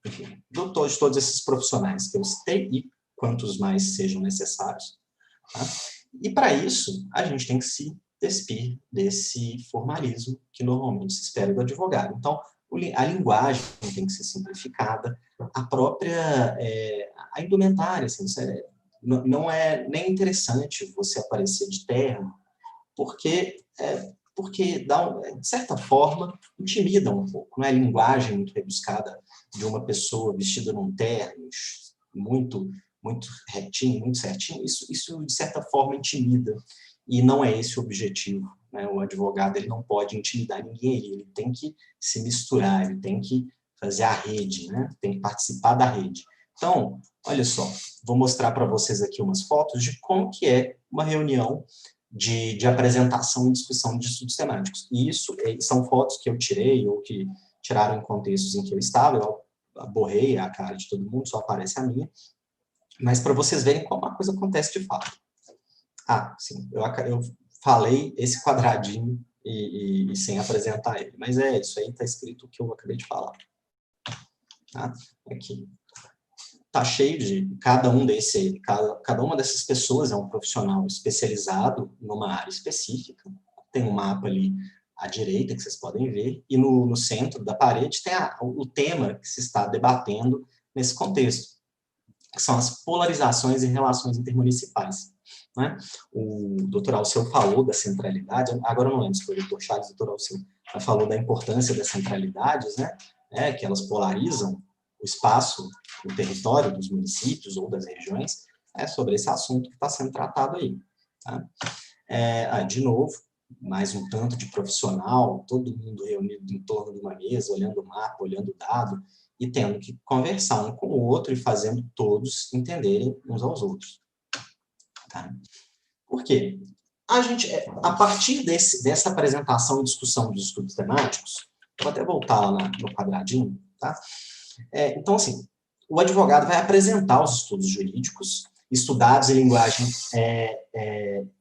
[SPEAKER 7] enfim, de todos esses profissionais que eu citei e quantos mais sejam necessários. Tá? E, para isso, a gente tem que se despir desse formalismo que normalmente se espera do advogado. Então, a linguagem tem que ser simplificada, a própria a indumentária, assim, não é nem interessante você aparecer de terno, porque de certa forma, intimida um pouco. Não é a linguagem muito rebuscada de uma pessoa vestida num terno, muito, muito retinho, muito certinho. Isso, de certa forma, intimida. E não é esse o objetivo. Né? O advogado ele não pode intimidar ninguém, ele tem que se misturar, ele tem que fazer a rede, né? Tem que participar da rede. Então, olha só, vou mostrar para vocês aqui umas fotos de como que é uma reunião de apresentação e discussão de estudos temáticos. E isso são fotos que eu tirei ou que tiraram em contextos em que eu estava, eu borrei a cara de todo mundo, só aparece a minha, mas para vocês verem como a coisa acontece de fato. Sim, eu falei esse quadradinho e sem apresentar ele, mas isso aí está escrito o que eu acabei de falar. Tá? Aqui. Está cheio de cada uma dessas pessoas é um profissional especializado numa área específica. Tem um mapa ali à direita que vocês podem ver e no centro da parede tem o tema que se está debatendo nesse contexto, que são as polarizações e relações intermunicipais. Né? O doutor Alceu falou da centralidade, agora eu não lembro se foi o doutor Charles, o doutor Alceu, falou da importância das centralidades, né? Que elas polarizam o espaço, o território dos municípios ou das regiões, sobre esse assunto que está sendo tratado aí. Tá? De novo, mais um tanto de profissional, todo mundo reunido em torno de uma mesa, olhando o mapa, olhando o dado, e tendo que conversar um com o outro e fazendo todos entenderem uns aos outros. Tá? Por quê? A partir dessa apresentação e discussão dos estudos temáticos, vou até voltar lá no quadradinho, tá? Então, assim, o advogado vai apresentar os estudos jurídicos, estudados em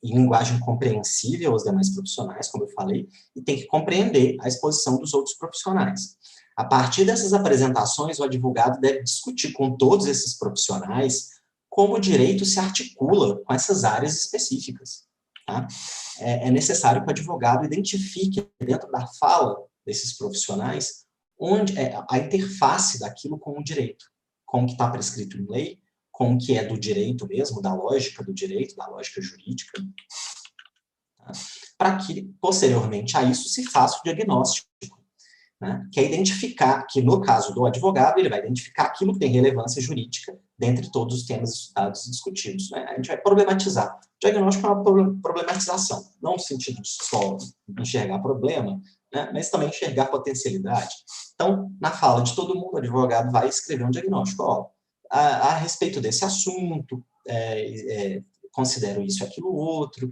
[SPEAKER 7] linguagem compreensível aos demais profissionais, como eu falei, e tem que compreender a exposição dos outros profissionais. A partir dessas apresentações, o advogado deve discutir com todos esses profissionais como o direito se articula com essas áreas específicas. Tá? É necessário que o advogado identifique dentro da fala desses profissionais onde a interface daquilo com o direito, como que está prescrito em lei, como que é do direito mesmo, da lógica do direito, da lógica jurídica, tá? Para que, posteriormente a isso, se faça o diagnóstico, né? Que é identificar, que no caso do advogado, ele vai identificar aquilo que tem relevância jurídica dentre todos os temas estudados e discutidos. Né? A gente vai problematizar. O diagnóstico é uma problematização, não no sentido de só enxergar problema, né? Mas também enxergar potencialidade. Então, na fala de todo mundo, o advogado vai escrever um diagnóstico. A respeito desse assunto, considero isso, aquilo, outro,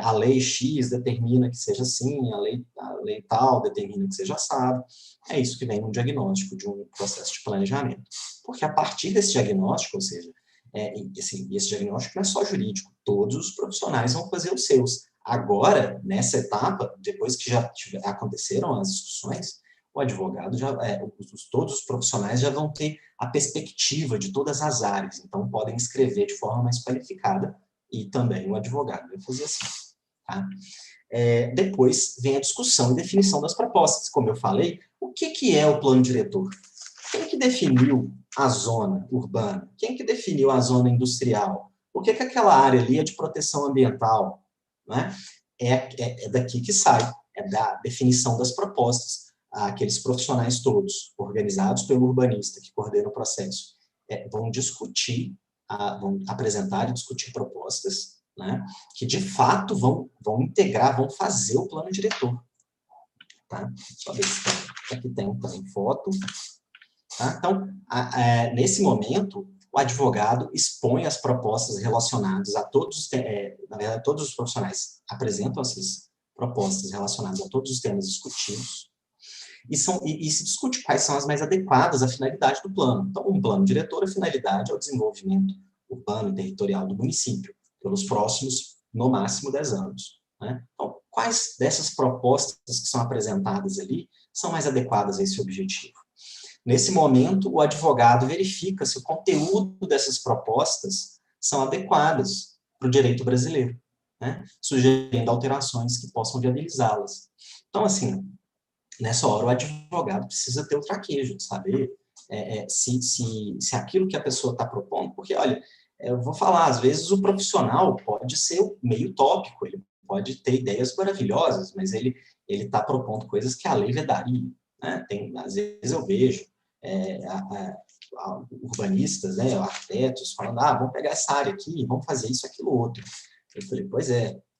[SPEAKER 7] a lei X determina que seja assim, a lei tal determina que seja assado. É isso que vem no diagnóstico de um processo de planejamento. Porque a partir desse diagnóstico, ou seja, Esse diagnóstico não é só jurídico, todos os profissionais vão fazer os seus. Agora, nessa etapa, depois que já aconteceram as discussões, o advogado, todos os profissionais já vão ter a perspectiva de todas as áreas, então podem escrever de forma mais qualificada, e também o advogado vai fazer assim. Tá? Depois vem a discussão e definição das propostas. Como eu falei, o que é o plano diretor? Quem que definiu a zona urbana? Quem que definiu a zona industrial? Por que aquela área ali é de proteção ambiental? Né? É daqui que sai, é da definição das propostas. Aqueles profissionais todos, organizados pelo urbanista que coordena o processo, vão discutir, vão apresentar e discutir propostas, né, que de fato vão integrar, vão fazer o plano diretor. Tá? Só ver se aqui tem também foto. Tá? Então, nesse momento, o advogado expõe as propostas relacionadas a todos, na verdade, todos os profissionais apresentam essas propostas relacionadas a todos os temas discutidos, e se discute quais são as mais adequadas à finalidade do plano. Então, um plano diretor, a finalidade é o desenvolvimento urbano e territorial do município, pelos próximos, no máximo, 10 anos. Né? Então, quais dessas propostas que são apresentadas ali são mais adequadas a esse objetivo? Nesse momento, o advogado verifica se o conteúdo dessas propostas são adequadas para o direito brasileiro, né? Sugerindo alterações que possam viabilizá-las. Então, assim, nessa hora o advogado precisa ter o traquejo de saber se aquilo que a pessoa está propondo, porque, olha, eu vou falar, às vezes o profissional pode ser meio utópico, ele pode ter ideias maravilhosas, mas ele está propondo coisas que a lei vedaria. Né? Às vezes eu vejo urbanistas, né, arquitetos, falando, vamos pegar essa área aqui, vamos fazer isso, aquilo, outro. Eu falei, pois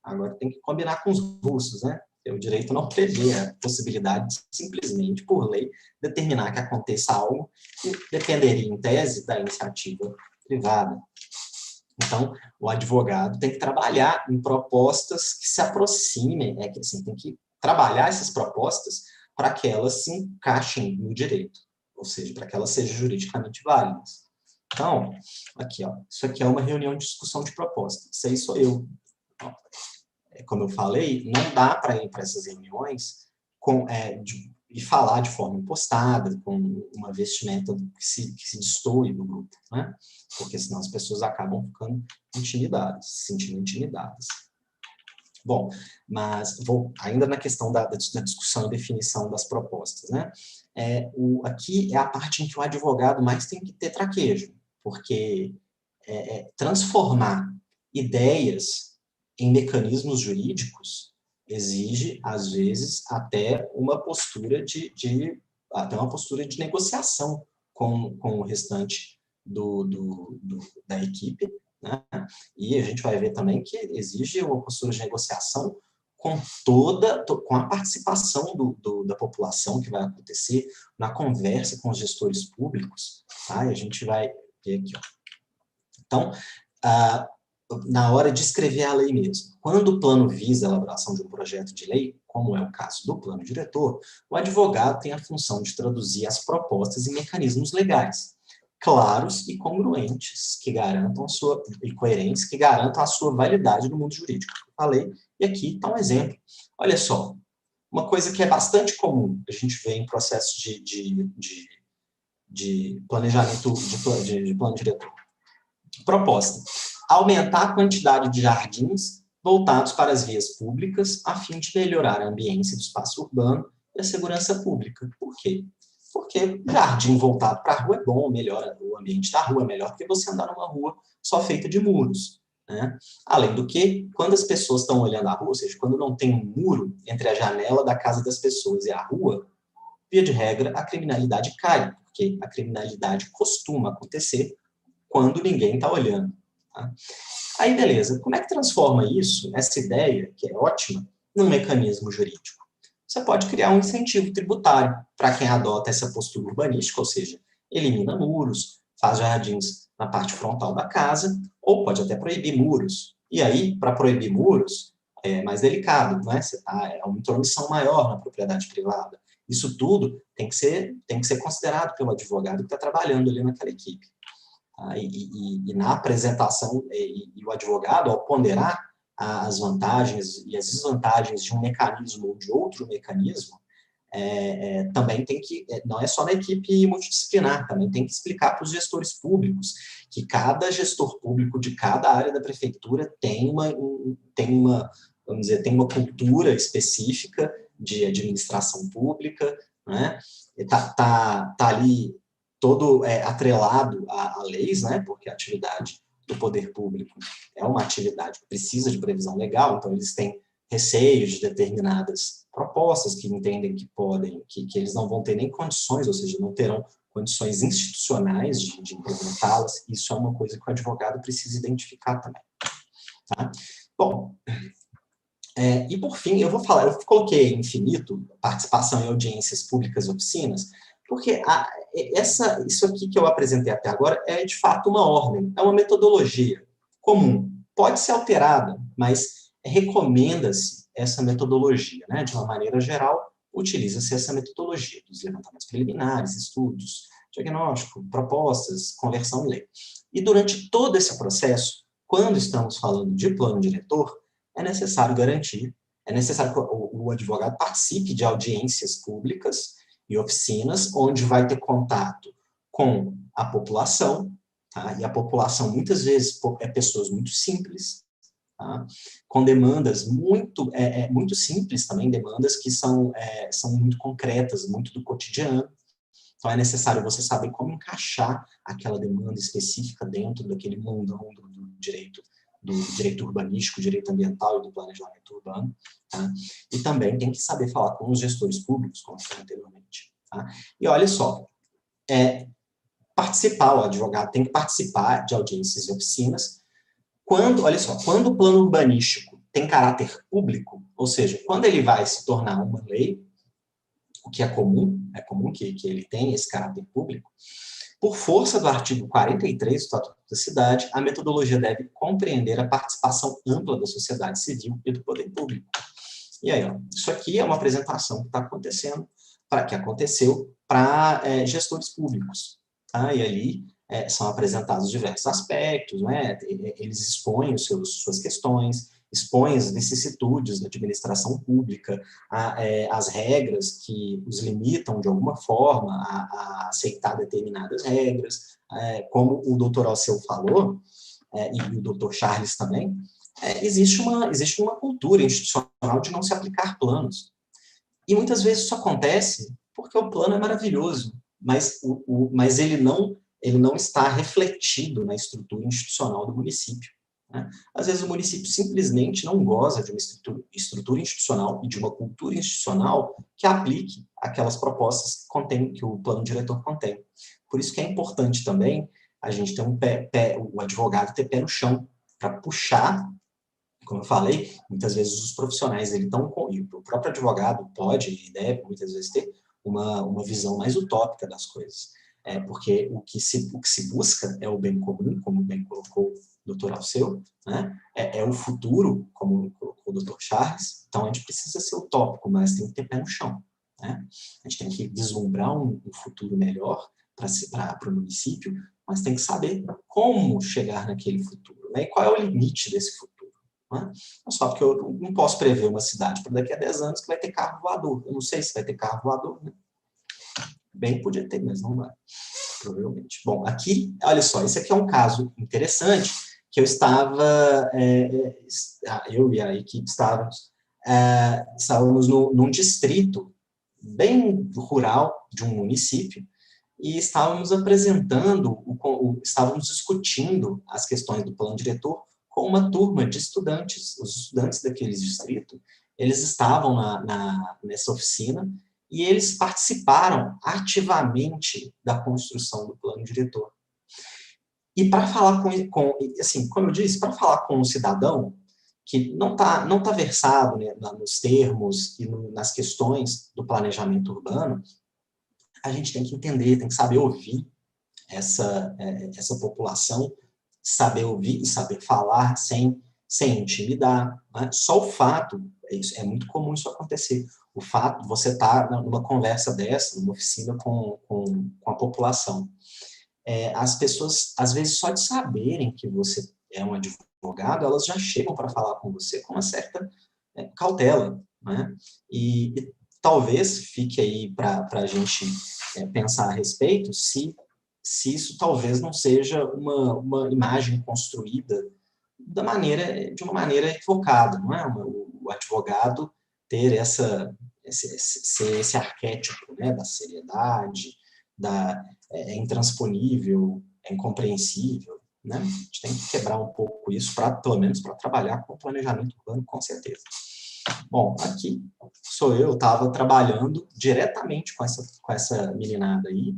[SPEAKER 7] agora tem que combinar com os russos, né? O direito não prevê a possibilidade de, simplesmente, por lei, determinar que aconteça algo que dependeria, em tese, da iniciativa privada. Então, o advogado tem que trabalhar em propostas que se aproximem, tem que trabalhar essas propostas para que elas se encaixem no direito, ou seja, para que elas sejam juridicamente válidas. Então, aqui, isso aqui é uma reunião de discussão de proposta. Isso aí sou eu. Como eu falei, não dá para ir para essas reuniões e falar de forma impostada, com uma vestimenta que se destoe do grupo, né? Porque senão as pessoas acabam ficando intimidadas, se sentindo intimidadas. Bom, mas ainda na questão da discussão e definição das propostas, né? Aqui é a parte em que o advogado mais tem que ter traquejo, porque transformar ideias em mecanismos jurídicos exige, às vezes, até uma postura de negociação com o restante da equipe, né? E a gente vai ver também que exige uma postura de negociação com a participação da população, que vai acontecer na conversa com os gestores públicos, tá? E a gente vai ver aqui, Então, na hora de escrever a lei mesmo, quando o plano visa a elaboração de um projeto de lei, como é o caso do plano diretor, o advogado tem a função de traduzir as propostas em mecanismos legais, claros e congruentes, e coerentes, que garantam a sua validade no mundo jurídico. Eu falei, e aqui está um exemplo. Olha só, uma coisa que é bastante comum, a gente vê em processos de planejamento de plano diretor. Proposta: aumentar a quantidade de jardins voltados para as vias públicas, a fim de melhorar a ambiência do espaço urbano e a segurança pública. Por quê? Porque jardim voltado para a rua é bom, melhora o ambiente da rua, é melhor do que você andar numa rua só feita de muros. Né? Além do que, quando as pessoas estão olhando a rua, ou seja, quando não tem um muro entre a janela da casa das pessoas e a rua, via de regra, a criminalidade cai, porque a criminalidade costuma acontecer quando ninguém está olhando. Tá? Aí, beleza, como é que transforma isso, essa ideia, que é ótima, num mecanismo jurídico? Você pode criar um incentivo tributário para quem adota essa postura urbanística, ou seja, elimina muros, faz jardins na parte frontal da casa, ou pode até proibir muros. E aí, para proibir muros, é mais delicado, não é? É uma intromissão maior na propriedade privada. Isso tudo tem que ser considerado pelo advogado que está trabalhando ali naquela equipe. E na apresentação, e o advogado, ao ponderar as vantagens e as desvantagens de um mecanismo ou de outro mecanismo, também tem que, não é só na equipe multidisciplinar, também tem que explicar para os gestores públicos que cada gestor público de cada área da prefeitura tem uma vamos dizer, tem uma cultura específica de administração pública, né? Tá ali todo atrelado a leis, né? Porque a atividade do poder público é uma atividade que precisa de previsão legal, então eles têm receios de determinadas propostas que entendem que podem, que eles não vão ter nem condições, ou seja, não terão condições institucionais de implementá-las. Isso é uma coisa que o advogado precisa identificar também. Tá? Bom, e por fim, eu coloquei infinito, participação em audiências públicas e oficinas, porque isso aqui que eu apresentei até agora é de fato uma ordem, é uma metodologia comum, pode ser alterada, mas recomenda-se essa metodologia, né? De uma maneira geral, utiliza-se essa metodologia dos levantamentos preliminares, estudos, diagnóstico, propostas, conversão em lei. E durante todo esse processo, quando estamos falando de plano diretor, é necessário garantir, é necessário que o advogado participe de audiências públicas e oficinas, onde vai ter contato com a população, tá? E a população, muitas vezes, é pessoas muito simples, tá? Com demandas muito simples também, demandas que são muito concretas, muito do cotidiano. Então, é necessário você saber como encaixar aquela demanda específica dentro daquele mundão do direito urbanístico, direito ambiental e do planejamento urbano, tá? E também tem que saber falar com os gestores públicos, como eu falei anteriormente. Tá? E olha só, o advogado tem que participar de audiências e oficinas quando o plano urbanístico tem caráter público, ou seja, quando ele vai se tornar uma lei, o que é comum que ele tenha esse caráter público, por força do artigo 43 do Estatuto da Cidade, a metodologia deve compreender a participação ampla da sociedade civil e do poder público. E aí, isso aqui é uma apresentação que aconteceu para gestores públicos. Tá? E ali são apresentados diversos aspectos, né? Eles expõem suas questões, expõem as vicissitudes da administração pública, as regras que os limitam de alguma forma a aceitar determinadas regras, como o doutor Alceu falou, e o doutor Charles também, existe uma cultura institucional de não se aplicar planos. E muitas vezes isso acontece porque o plano é maravilhoso, mas ele não está refletido na estrutura institucional do município. Né? Às vezes o município simplesmente não goza de uma estrutura institucional e de uma cultura institucional que aplique aquelas propostas que o plano diretor contém. Por isso que é importante também a gente ter o advogado ter pé no chão para puxar, como eu falei, muitas vezes os profissionais e o próprio advogado pode e deve muitas vezes ter uma visão mais utópica das coisas. Porque o que se busca é o bem comum, como bem colocou o Dr. Alceu, né? É o futuro, como colocou o Dr. Charles. Então, a gente precisa ser utópico, mas tem que ter pé no chão. Né? A gente tem que vislumbrar um futuro melhor para o município, mas tem que saber como chegar naquele futuro, né? E qual é o limite desse futuro. Né? Só porque eu não posso prever uma cidade para daqui a 10 anos que vai ter carro voador. Eu não sei se vai ter carro voador, né? Bem, podia ter, mas não vai, provavelmente. Bom, aqui, olha só, esse aqui é um caso interessante, que eu e a equipe estávamos num distrito bem rural de um município, e estávamos estávamos discutindo as questões do plano diretor com uma turma de estudantes. Os estudantes daquele distrito, eles estavam nessa oficina, e eles participaram ativamente da construção do plano diretor. E para falar como eu disse, para falar com um cidadão que não tá versado, né, nos termos e nas questões do planejamento urbano, a gente tem que entender, tem que saber ouvir essa população, saber ouvir e saber falar sem intimidar. Né? Só o fato, é muito comum isso acontecer, o fato de você estar numa conversa dessa, numa oficina com a população. as pessoas, às vezes, só de saberem que você é um advogado, elas já chegam para falar com você com uma certa cautela, né? E talvez fique aí para a gente pensar a respeito se isso talvez não seja uma imagem construída de uma maneira equivocada, não é? O advogado ter esse arquétipo, né, da seriedade, é intransponível, é incompreensível, né? A gente tem que quebrar um pouco isso, pelo menos para trabalhar com planejamento urbano, com certeza. Bom, aqui sou eu, estava trabalhando diretamente com essa meninada aí,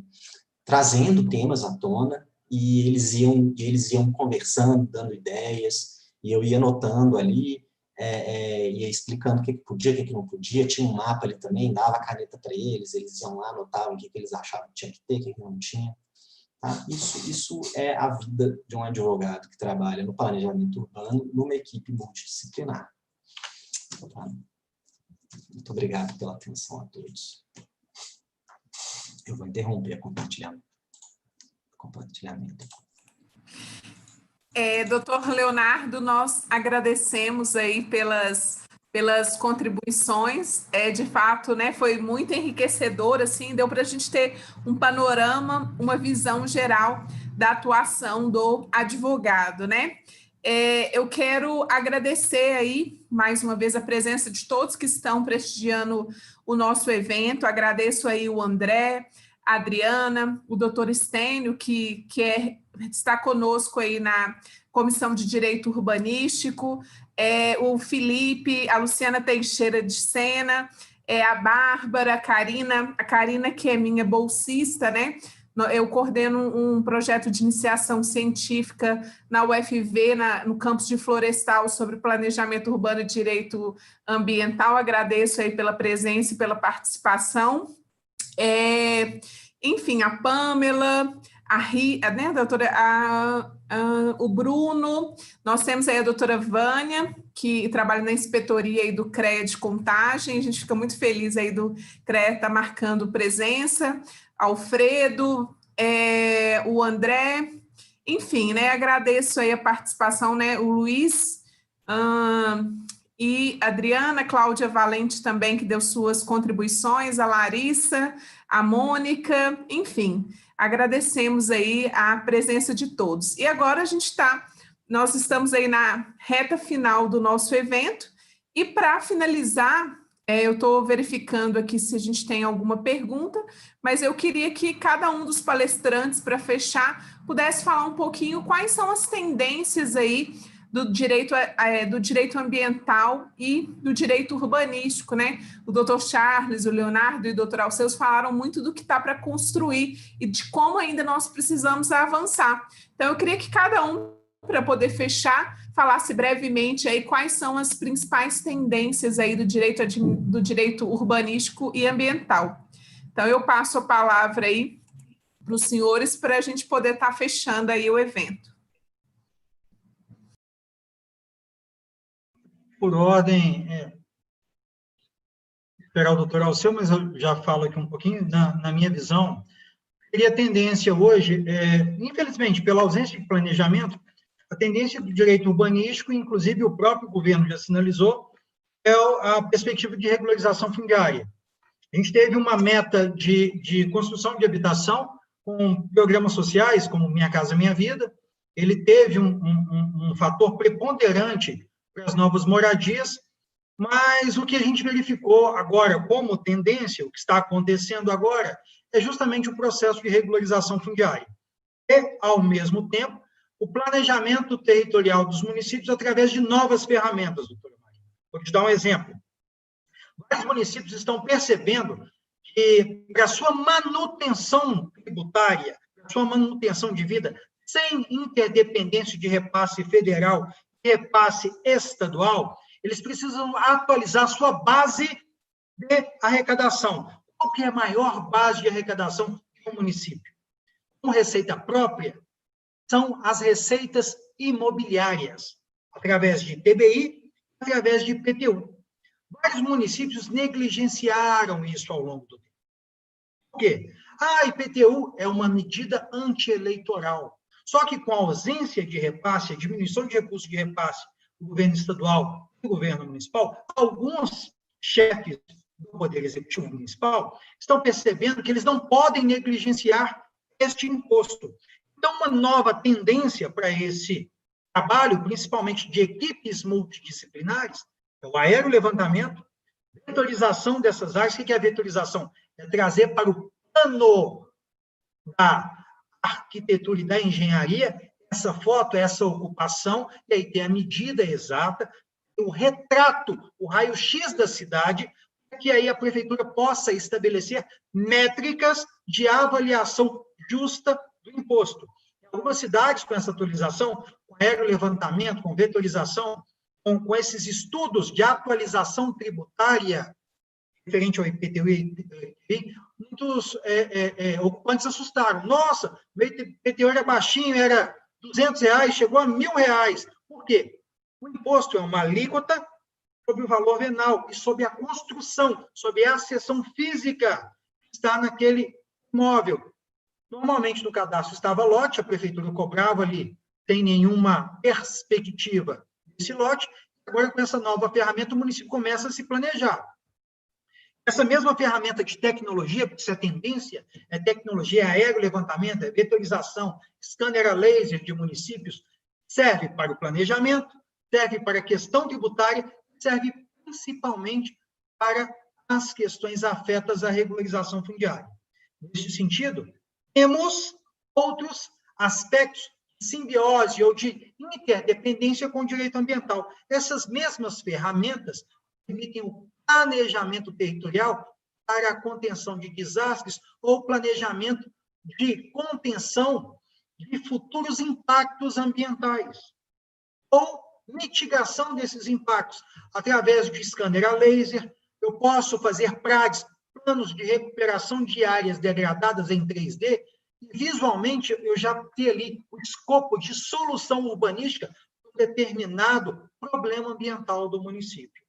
[SPEAKER 7] trazendo temas à tona, e eles iam conversando, dando ideias, e eu ia anotando ali, ia explicando o que podia, o que não podia, tinha um mapa ali também, dava a caneta para eles iam lá, anotavam o que eles achavam que tinha que ter, o que não tinha. Tá? Isso é a vida de um advogado que trabalha no planejamento urbano numa equipe multidisciplinar. Tá? Muito obrigado pela atenção a todos. Eu vou interromper o compartilhamento.
[SPEAKER 4] Doutor Leonardo, nós agradecemos aí pelas contribuições, de fato, né, foi muito enriquecedor, assim, deu para a gente ter um panorama, uma visão geral da atuação do advogado, né? Eu quero agradecer aí, mais uma vez, a presença de todos que estão prestigiando o nosso evento, agradeço aí o André, a Adriana, o doutor Estênio, que está conosco aí na Comissão de Direito Urbanístico, o Felipe, a Luciana Teixeira de Sena, a Bárbara, a Karina, que é minha bolsista, né? Eu coordeno um projeto de iniciação científica na UFV, no campus de Florestal, sobre planejamento urbano e direito ambiental. Agradeço aí pela presença e pela participação. Enfim, a Pamela, né, a doutora, o Bruno, nós temos aí a doutora Vânia, que trabalha na inspetoria aí do CREA de Contagem, a gente fica muito feliz aí do CREA estar marcando presença, Alfredo, o André, enfim, né, agradeço aí a participação, né, o Luiz, e a Adriana, Cláudia Valente também, que deu suas contribuições, a Larissa, a Mônica, enfim, agradecemos aí a presença de todos. E agora nós estamos aí na reta final do nosso evento, e para finalizar, eu estou verificando aqui se a gente tem alguma pergunta, mas eu queria que cada um dos palestrantes, para fechar, pudesse falar um pouquinho quais são as tendências aí do direito ambiental e do direito urbanístico, né? O doutor Charles, o Leonardo e o doutor Alceus falaram muito do que está para construir e de como ainda nós precisamos avançar. Então, eu queria que cada um, para poder fechar, falasse brevemente aí quais são as principais tendências aí do direito urbanístico e ambiental. Então, eu passo a palavra aí para os senhores para a gente poder estar fechando aí o evento.
[SPEAKER 5] Por ordem, esperar o doutor Alceu, mas eu já falo aqui um pouquinho, na minha visão, seria a tendência hoje, infelizmente, pela ausência de planejamento, a tendência do direito urbanístico, inclusive o próprio governo já sinalizou, é a perspectiva de regularização fundiária. A gente teve uma meta de construção de habitação com programas sociais, como Minha Casa Minha Vida, ele teve um fator preponderante para as novas moradias, mas o que a gente verificou agora como tendência, o que está acontecendo agora, é justamente o processo de regularização fundiária. E, ao mesmo tempo, o planejamento territorial dos municípios através de novas ferramentas, doutora Maria. Vou te dar um exemplo. Vários municípios estão percebendo que, para a sua manutenção tributária, para a sua manutenção de vida, sem interdependência de repasse federal repasse estadual, eles precisam atualizar sua base de arrecadação. Qual que é a maior base de arrecadação de um município? Com receita própria, são as receitas imobiliárias, através de TBI, através de IPTU. Vários municípios negligenciaram isso ao longo do tempo. Por quê? Ah, IPTU é uma medida antieleitoral. Só que com a ausência de repasse, a diminuição de recursos de repasse do governo estadual e do governo municipal, alguns chefes do Poder Executivo Municipal estão percebendo que eles não podem negligenciar este imposto. Então, uma nova tendência para esse trabalho, principalmente de equipes multidisciplinares, é o aerolevantamento, vetorização dessas áreas. O que é a vetorização? É trazer para o plano da arquitetura e da engenharia essa foto, essa ocupação, e aí tem a medida exata, o retrato, o raio-x da cidade, para que aí a prefeitura possa estabelecer métricas de avaliação justa do imposto. Em algumas cidades, com essa atualização, com aerolevantamento, com vetorização, com esses estudos de atualização tributária referente ao IPTU e IPI, muitos ocupantes assustaram. Nossa, o IPTU era baixinho, era R$200, chegou a R$1.000. Por quê? O imposto é uma alíquota sobre o valor venal e sobre a construção, sobre a seção física que está naquele imóvel. Normalmente, no cadastro estava lote, a prefeitura cobrava ali, sem nenhuma perspectiva desse lote. Agora, com essa nova ferramenta, o município começa a se planejar. Essa mesma ferramenta de tecnologia, porque isso é tendência, é tecnologia, é aerolevantamento, é vetorização, scanner a laser de municípios, serve para o planejamento, serve para a questão tributária, serve principalmente para as questões afetas à regularização fundiária. Nesse sentido, temos outros aspectos de simbiose ou de interdependência com o direito ambiental. Essas mesmas ferramentas permitem o planejamento territorial para a contenção de desastres ou planejamento de contenção de futuros impactos ambientais ou mitigação desses impactos através de scanner a laser. Eu posso fazer PRADs, planos de recuperação de áreas degradadas em 3D, e visualmente eu já tenho ali o escopo de solução urbanística para um determinado problema ambiental do município.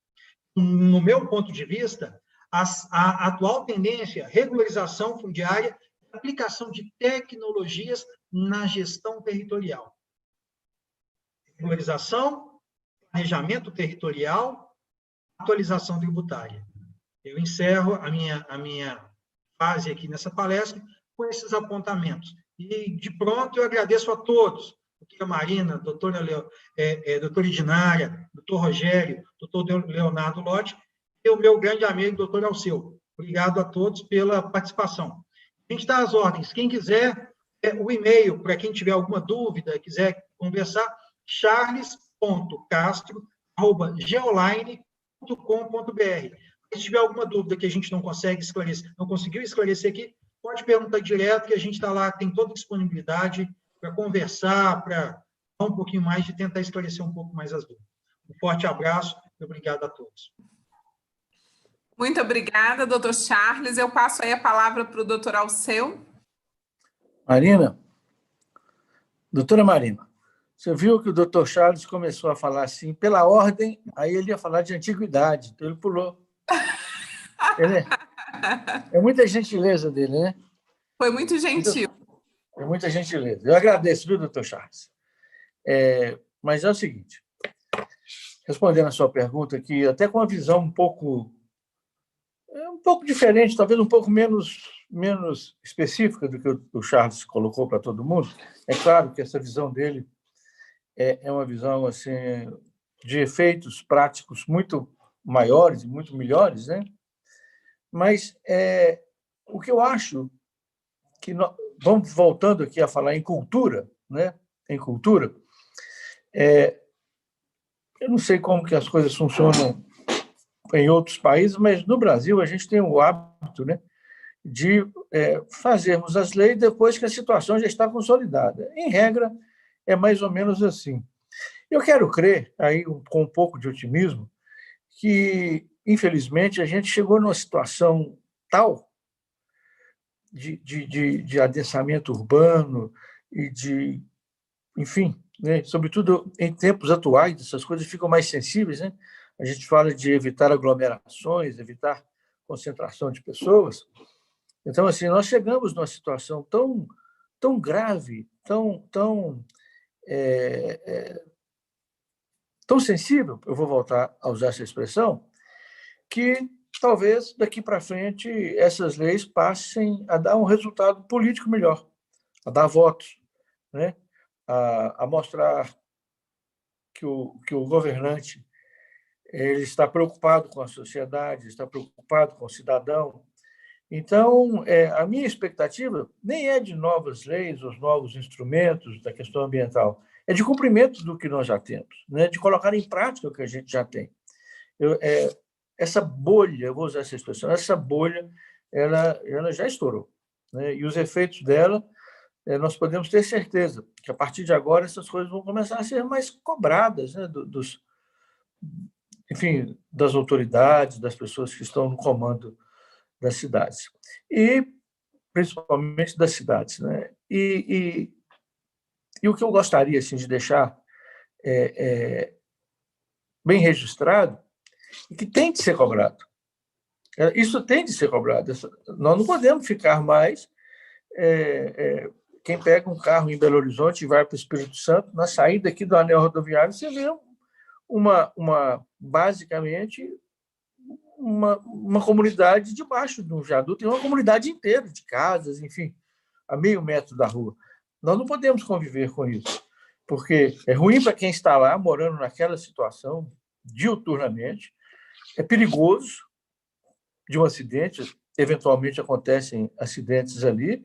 [SPEAKER 5] No meu ponto de vista, a atual tendência, regularização fundiária, aplicação de tecnologias na gestão territorial. Regularização, planejamento territorial, atualização tributária. Eu encerro a minha fase aqui nessa palestra com esses apontamentos. E, de pronto, eu agradeço a todos, doutora Marina, doutora Idinária, doutor Rogério, doutor Leonardo Lotti, e o meu grande amigo, doutor Alceu. Obrigado a todos pela participação. A gente está às ordens. Quem quiser, o e-mail, para quem tiver alguma dúvida, quiser conversar, charles.castro@geoline.com.br. Se tiver alguma dúvida que a gente não consegue esclarecer, não conseguiu esclarecer aqui, pode perguntar direto, que a gente está lá, tem toda disponibilidade para conversar, para dar um pouquinho mais, de tentar esclarecer um pouco mais as dúvidas. Um forte abraço e obrigado a todos.
[SPEAKER 4] Muito obrigada, doutor Charles. Eu passo aí a palavra para o doutor Alceu.
[SPEAKER 6] Marina, doutora Marina, você viu que o doutor Charles começou a falar assim, pela ordem, aí ele ia falar de antiguidade, então ele pulou. É muita gentileza dele, né?
[SPEAKER 4] Foi muito gentil.
[SPEAKER 6] É muita gentileza. Eu agradeço, viu, doutor Charles? Mas é o seguinte, respondendo a sua pergunta aqui, até com uma visão um pouco diferente, talvez um pouco menos específica do que o Charles colocou para todo mundo. É claro que essa visão dele é uma visão assim, de efeitos práticos muito maiores e muito melhores, né? Mas o que eu acho que vamos voltando aqui a falar em cultura, né? Em cultura, eu não sei como que as coisas funcionam em outros países, mas no Brasil a gente tem o hábito, né, de fazermos as leis depois que a situação já está consolidada. Em regra, é mais ou menos assim. Eu quero crer, aí com um pouco de otimismo, que, infelizmente, a gente chegou numa situação tal de adensamento urbano e de, enfim, né, sobretudo em tempos atuais, essas coisas ficam mais sensíveis, né? A gente fala de evitar aglomerações, evitar concentração de pessoas, Então, assim, nós chegamos numa situação tão grave, tão sensível, eu vou voltar a usar essa expressão, que talvez daqui para frente essas leis passem a dar um resultado político melhor, a dar votos, né? A mostrar que o governante ele está preocupado com a sociedade, está preocupado com o cidadão. Então, a minha expectativa nem é de novas leis, os novos instrumentos da questão ambiental, é de cumprimento do que nós já temos, né? De colocar em prática o que a gente já tem. Essa bolha, eu vou usar essa expressão, essa bolha, ela já estourou, né? E os efeitos dela, nós podemos ter certeza que, a partir de agora, essas coisas vão começar a ser mais cobradas, né? Enfim, das autoridades, das pessoas que estão no comando das cidades. E, principalmente, das cidades, né? E o que eu gostaria assim, de deixar bem registrado é que tem de ser cobrado. Isso tem de ser cobrado. Nós não podemos ficar mais... quem pega um carro em Belo Horizonte e vai para o Espírito Santo, na saída aqui do anel rodoviário, você vê basicamente uma comunidade debaixo de um viaduto, tem uma comunidade inteira de casas, enfim, a meio metro da rua. Nós não podemos conviver com isso, porque é ruim para quem está lá, morando naquela situação, diuturnamente, é perigoso de um acidente, eventualmente acontecem acidentes ali,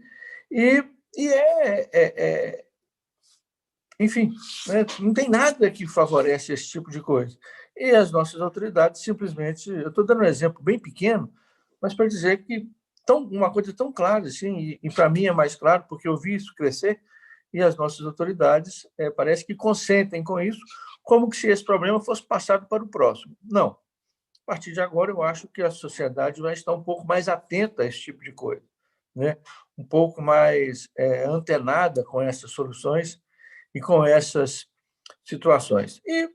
[SPEAKER 6] enfim, né, não tem nada que favorece esse tipo de coisa. E as nossas autoridades simplesmente... Eu estou dando um exemplo bem pequeno, mas para dizer que uma coisa tão clara, assim, e para mim é mais claro, porque eu vi isso crescer, e as nossas autoridades parece que consentem com isso, como se esse problema fosse passado para o próximo. Não. A partir de agora, eu acho que a sociedade vai estar um pouco mais atenta a esse tipo de coisa, né? Um pouco mais antenada com essas soluções e com essas situações. E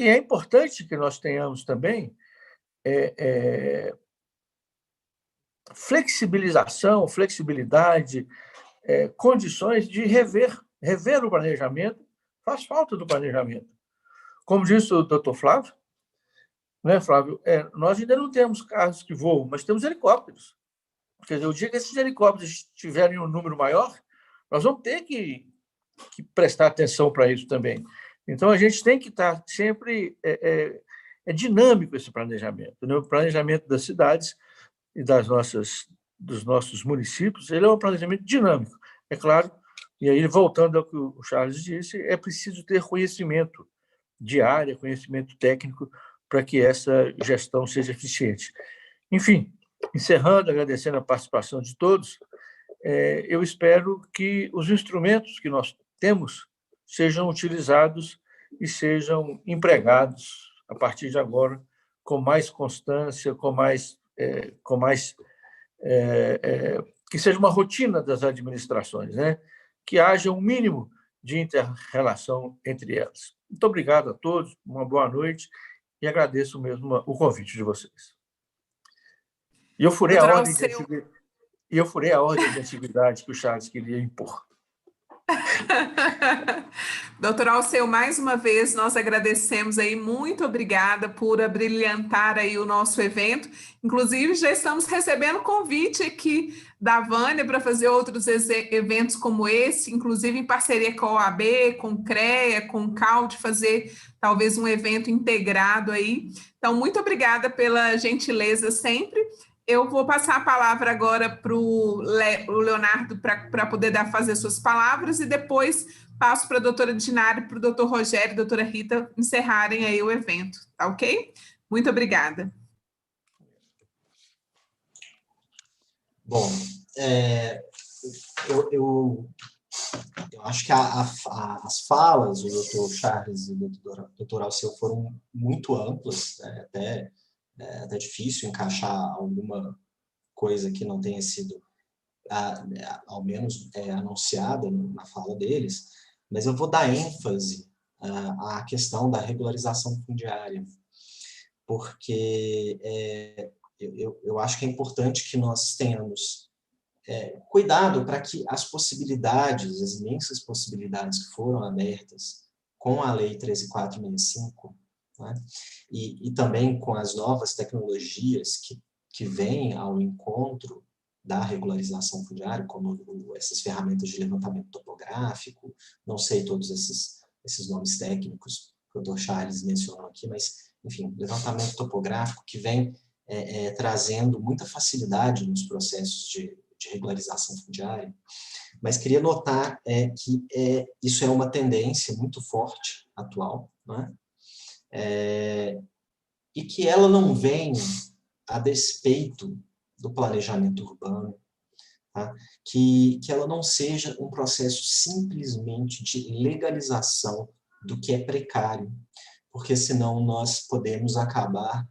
[SPEAKER 6] é importante que nós tenhamos também flexibilidade, condições de rever o planejamento. Faz falta do planejamento. Como disse o doutor Flávio, né, Flávio, nós ainda não temos carros que voam, mas temos helicópteros. Quer dizer, o dia que esses helicópteros tiverem um número maior, nós vamos ter que prestar atenção para isso também. Então, a gente tem que estar sempre... É dinâmico esse planejamento, né? O planejamento das cidades e dos nossos municípios, ele é um planejamento dinâmico. É claro, e aí, voltando ao que o Charles disse, é preciso ter conhecimento de área, conhecimento técnico, para que essa gestão seja eficiente. Enfim, encerrando, agradecendo a participação de todos, eu espero que os instrumentos que nós temos sejam utilizados e sejam empregados a partir de agora com mais constância, que seja uma rotina das administrações, né? Que haja um mínimo de inter-relação entre elas. Muito obrigado a todos, uma boa noite e agradeço mesmo o convite de vocês. E eu furei a ordem de atividade que o Charles queria impor.
[SPEAKER 4] Doutor Alceu, mais uma vez nós agradecemos aí, muito obrigada por abrilhantar aí o nosso evento. Inclusive, já estamos recebendo convite aqui da Vânia para fazer outros eventos como esse, inclusive em parceria com a OAB, com o CREA, com o CAUD, fazer talvez um evento integrado aí. Então, muito obrigada pela gentileza sempre. Eu vou passar a palavra agora para o Leonardo para poder fazer suas palavras e depois passo para a doutora Dinara, para o doutor Rogério e a doutora Rita encerrarem aí o evento, tá ok? Muito obrigada.
[SPEAKER 7] Bom, eu acho que as falas do doutor Charles e do doutor Alceu foram muito amplas, né? Até difícil encaixar alguma coisa que não tenha sido, ao menos, anunciada na fala deles, mas eu vou dar ênfase à questão da regularização fundiária, porque eu acho que é importante que nós tenhamos cuidado para que as possibilidades, as imensas possibilidades que foram abertas com a Lei 13.465, né, e também com as novas tecnologias que vêm ao encontro da regularização fundiária, como essas ferramentas de levantamento topográfico, não sei todos esses nomes técnicos que o Dr. Charles mencionou aqui, mas, enfim, levantamento topográfico que vem trazendo muita facilidade nos processos de regularização fundiária, mas queria notar que isso é uma tendência muito forte, atual, né? E que ela não vem a despeito do planejamento urbano, tá? Que ela não seja um processo simplesmente de legalização do que é precário, porque senão nós podemos acabar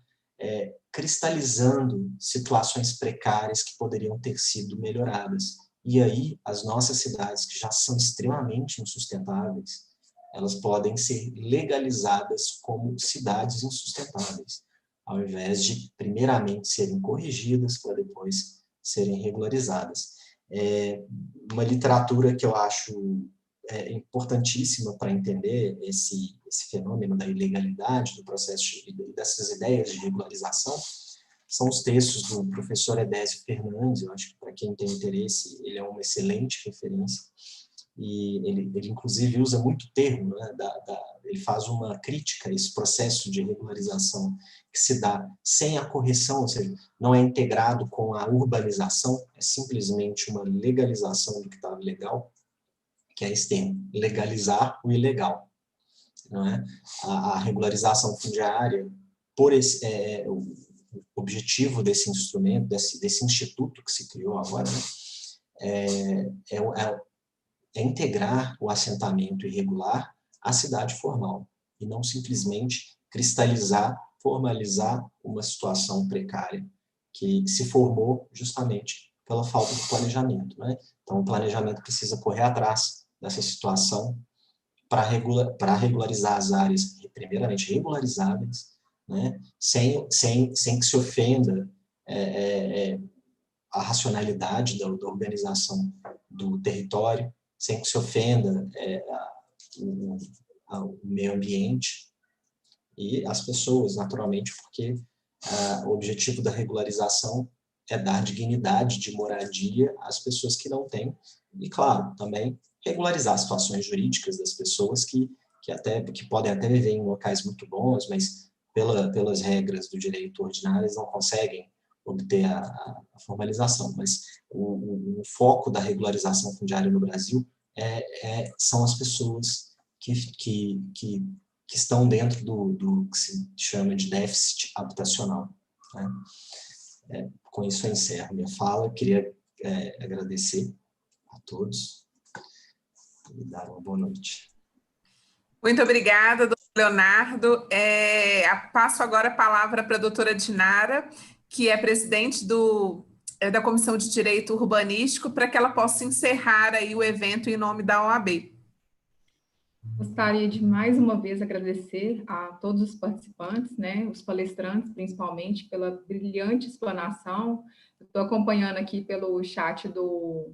[SPEAKER 7] cristalizando situações precárias que poderiam ter sido melhoradas. E aí, as nossas cidades, que já são extremamente insustentáveis, elas podem ser legalizadas como cidades insustentáveis, ao invés de, primeiramente, serem corrigidas para depois serem regularizadas. Uma literatura que eu acho importantíssima para entender esse fenômeno da ilegalidade do processo e dessas ideias de regularização são os textos do professor Edésio Fernandes. Eu acho que, para quem tem interesse, ele é uma excelente referência, e ele inclusive usa muito termo, né, ele faz uma crítica a esse processo de regularização que se dá sem a correção, ou seja, não é integrado com a urbanização, é simplesmente uma legalização do que estava ilegal, que é esse termo, legalizar o ilegal. Não é? A regularização fundiária, o objetivo desse instrumento, desse instituto que se criou agora, né, é integrar o assentamento irregular à cidade formal, e não simplesmente cristalizar, formalizar uma situação precária que se formou justamente pela falta de planejamento, né? Então, o planejamento precisa correr atrás dessa situação para regularizar as áreas, primeiramente regularizáveis, né? sem que se ofenda a racionalidade da organização do território, sem que se ofenda o meio ambiente e as pessoas, naturalmente, porque o objetivo da regularização é dar dignidade de moradia às pessoas que não têm, e, claro, também regularizar as situações jurídicas das pessoas que podem até viver em locais muito bons, mas pelas regras do direito ordinário eles não conseguem obter a formalização. Mas o foco da regularização fundiária no Brasil são as pessoas que estão dentro do que se chama de déficit habitacional, né? Com isso eu encerro minha fala. Queria agradecer a todos e dar uma boa noite.
[SPEAKER 4] Muito obrigada, doutor Leonardo. Passo agora a palavra para a doutora Dinara, que é presidente da Comissão de Direito Urbanístico, para que ela possa encerrar aí o evento em nome da OAB.
[SPEAKER 3] Gostaria de mais uma vez agradecer a todos os participantes, né, os palestrantes, principalmente, pela brilhante explanação. Estou acompanhando aqui pelo chat do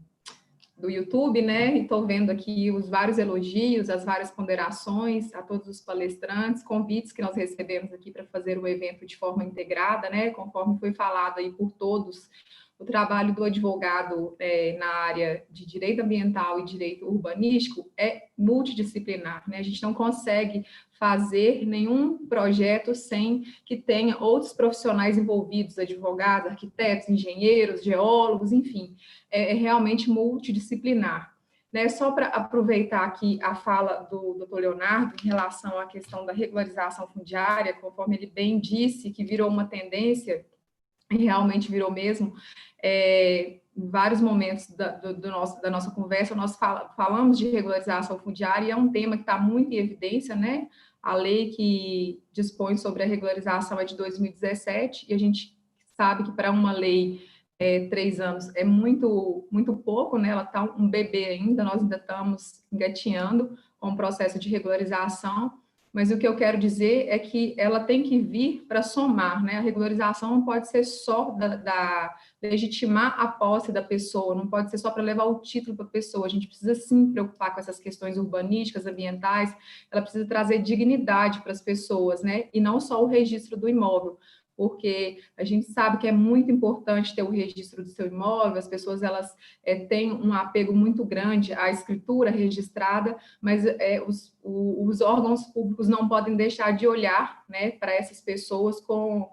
[SPEAKER 3] YouTube, né, e estou vendo aqui os vários elogios, as várias ponderações a todos os palestrantes, convites que nós recebemos aqui para fazer o evento de forma integrada, né, conforme foi falado aí por todos. O trabalho do advogado na área de direito ambiental e direito urbanístico é multidisciplinar, né? A gente não consegue fazer nenhum projeto sem que tenha outros profissionais envolvidos, advogados, arquitetos, engenheiros, geólogos, enfim, é realmente multidisciplinar. Né? Só para aproveitar aqui a fala do doutor Leonardo em relação à questão da regularização fundiária, conforme ele bem disse, que virou uma tendência, realmente virou mesmo. Em vários momentos da nossa conversa, nós falamos de regularização fundiária, e é um tema que está muito em evidência, né? A lei que dispõe sobre a regularização é de 2017, e a gente sabe que para uma lei 3 anos é muito, muito pouco, né? Ela está um bebê ainda, nós ainda estamos engatinhando com o processo de regularização, mas o que eu quero dizer é que ela tem que vir para somar, né? A regularização não pode ser só legitimar a posse da pessoa, não pode ser só para levar o título para a pessoa. A gente precisa sim preocupar com essas questões urbanísticas, ambientais, ela precisa trazer dignidade para as pessoas, né? E não só o registro do imóvel, porque a gente sabe que é muito importante ter o registro do seu imóvel, as pessoas elas têm um apego muito grande à escritura registrada, mas os órgãos públicos não podem deixar de olhar, né, para essas pessoas com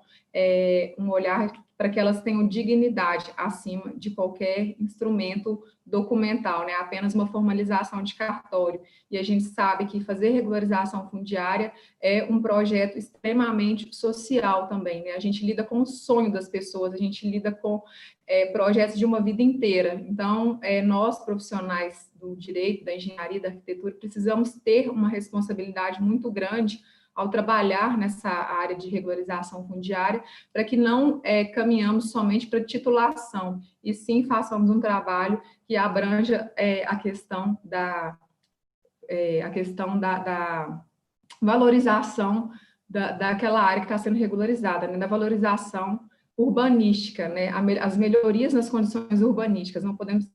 [SPEAKER 3] um olhar para que elas tenham dignidade acima de qualquer instrumento documental, né, apenas uma formalização de cartório. E a gente sabe que fazer regularização fundiária é um projeto extremamente social também, né? A gente lida com o sonho das pessoas, a gente lida com projetos de uma vida inteira. Então, nós, profissionais do direito, da engenharia, da arquitetura, precisamos ter uma responsabilidade muito grande ao trabalhar nessa área de regularização fundiária, para que não caminhamos somente para titulação, e sim façamos um trabalho que abranja a questão da valorização daquela área que está sendo regularizada, né, da valorização urbanística, né, as melhorias nas condições urbanísticas. Não podemos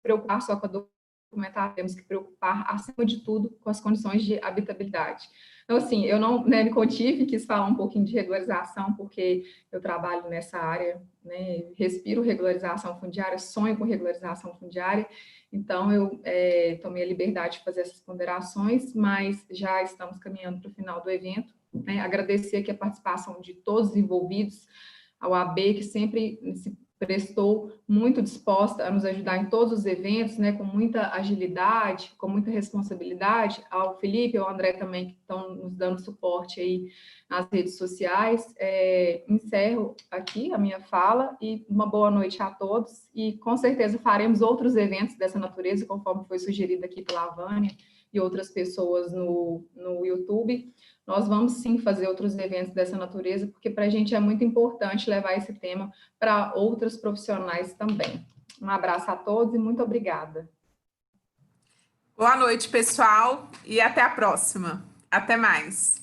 [SPEAKER 3] preocupar só com a documentação, temos que preocupar, acima de tudo, com as condições de habitabilidade. Então, assim, eu não me contive, quis falar um pouquinho de regularização, porque eu trabalho nessa área, né, respiro regularização fundiária, sonho com regularização fundiária, então eu tomei a liberdade de fazer essas ponderações, mas já estamos caminhando para o final do evento, né, agradecer aqui a participação de todos os envolvidos, a OAB, que sempre se prestou muito disposta a nos ajudar em todos os eventos, né, com muita agilidade, com muita responsabilidade, ao Felipe e ao André também, que estão nos dando suporte aí nas redes sociais. Encerro aqui a minha fala e uma boa noite a todos, e com certeza faremos outros eventos dessa natureza, conforme foi sugerido aqui pela Vânia e outras pessoas no YouTube. Nós vamos sim fazer outros eventos dessa natureza, porque para a gente é muito importante levar esse tema para outros profissionais também. Um abraço a todos e muito obrigada.
[SPEAKER 4] Boa noite, pessoal, e até a próxima. Até mais.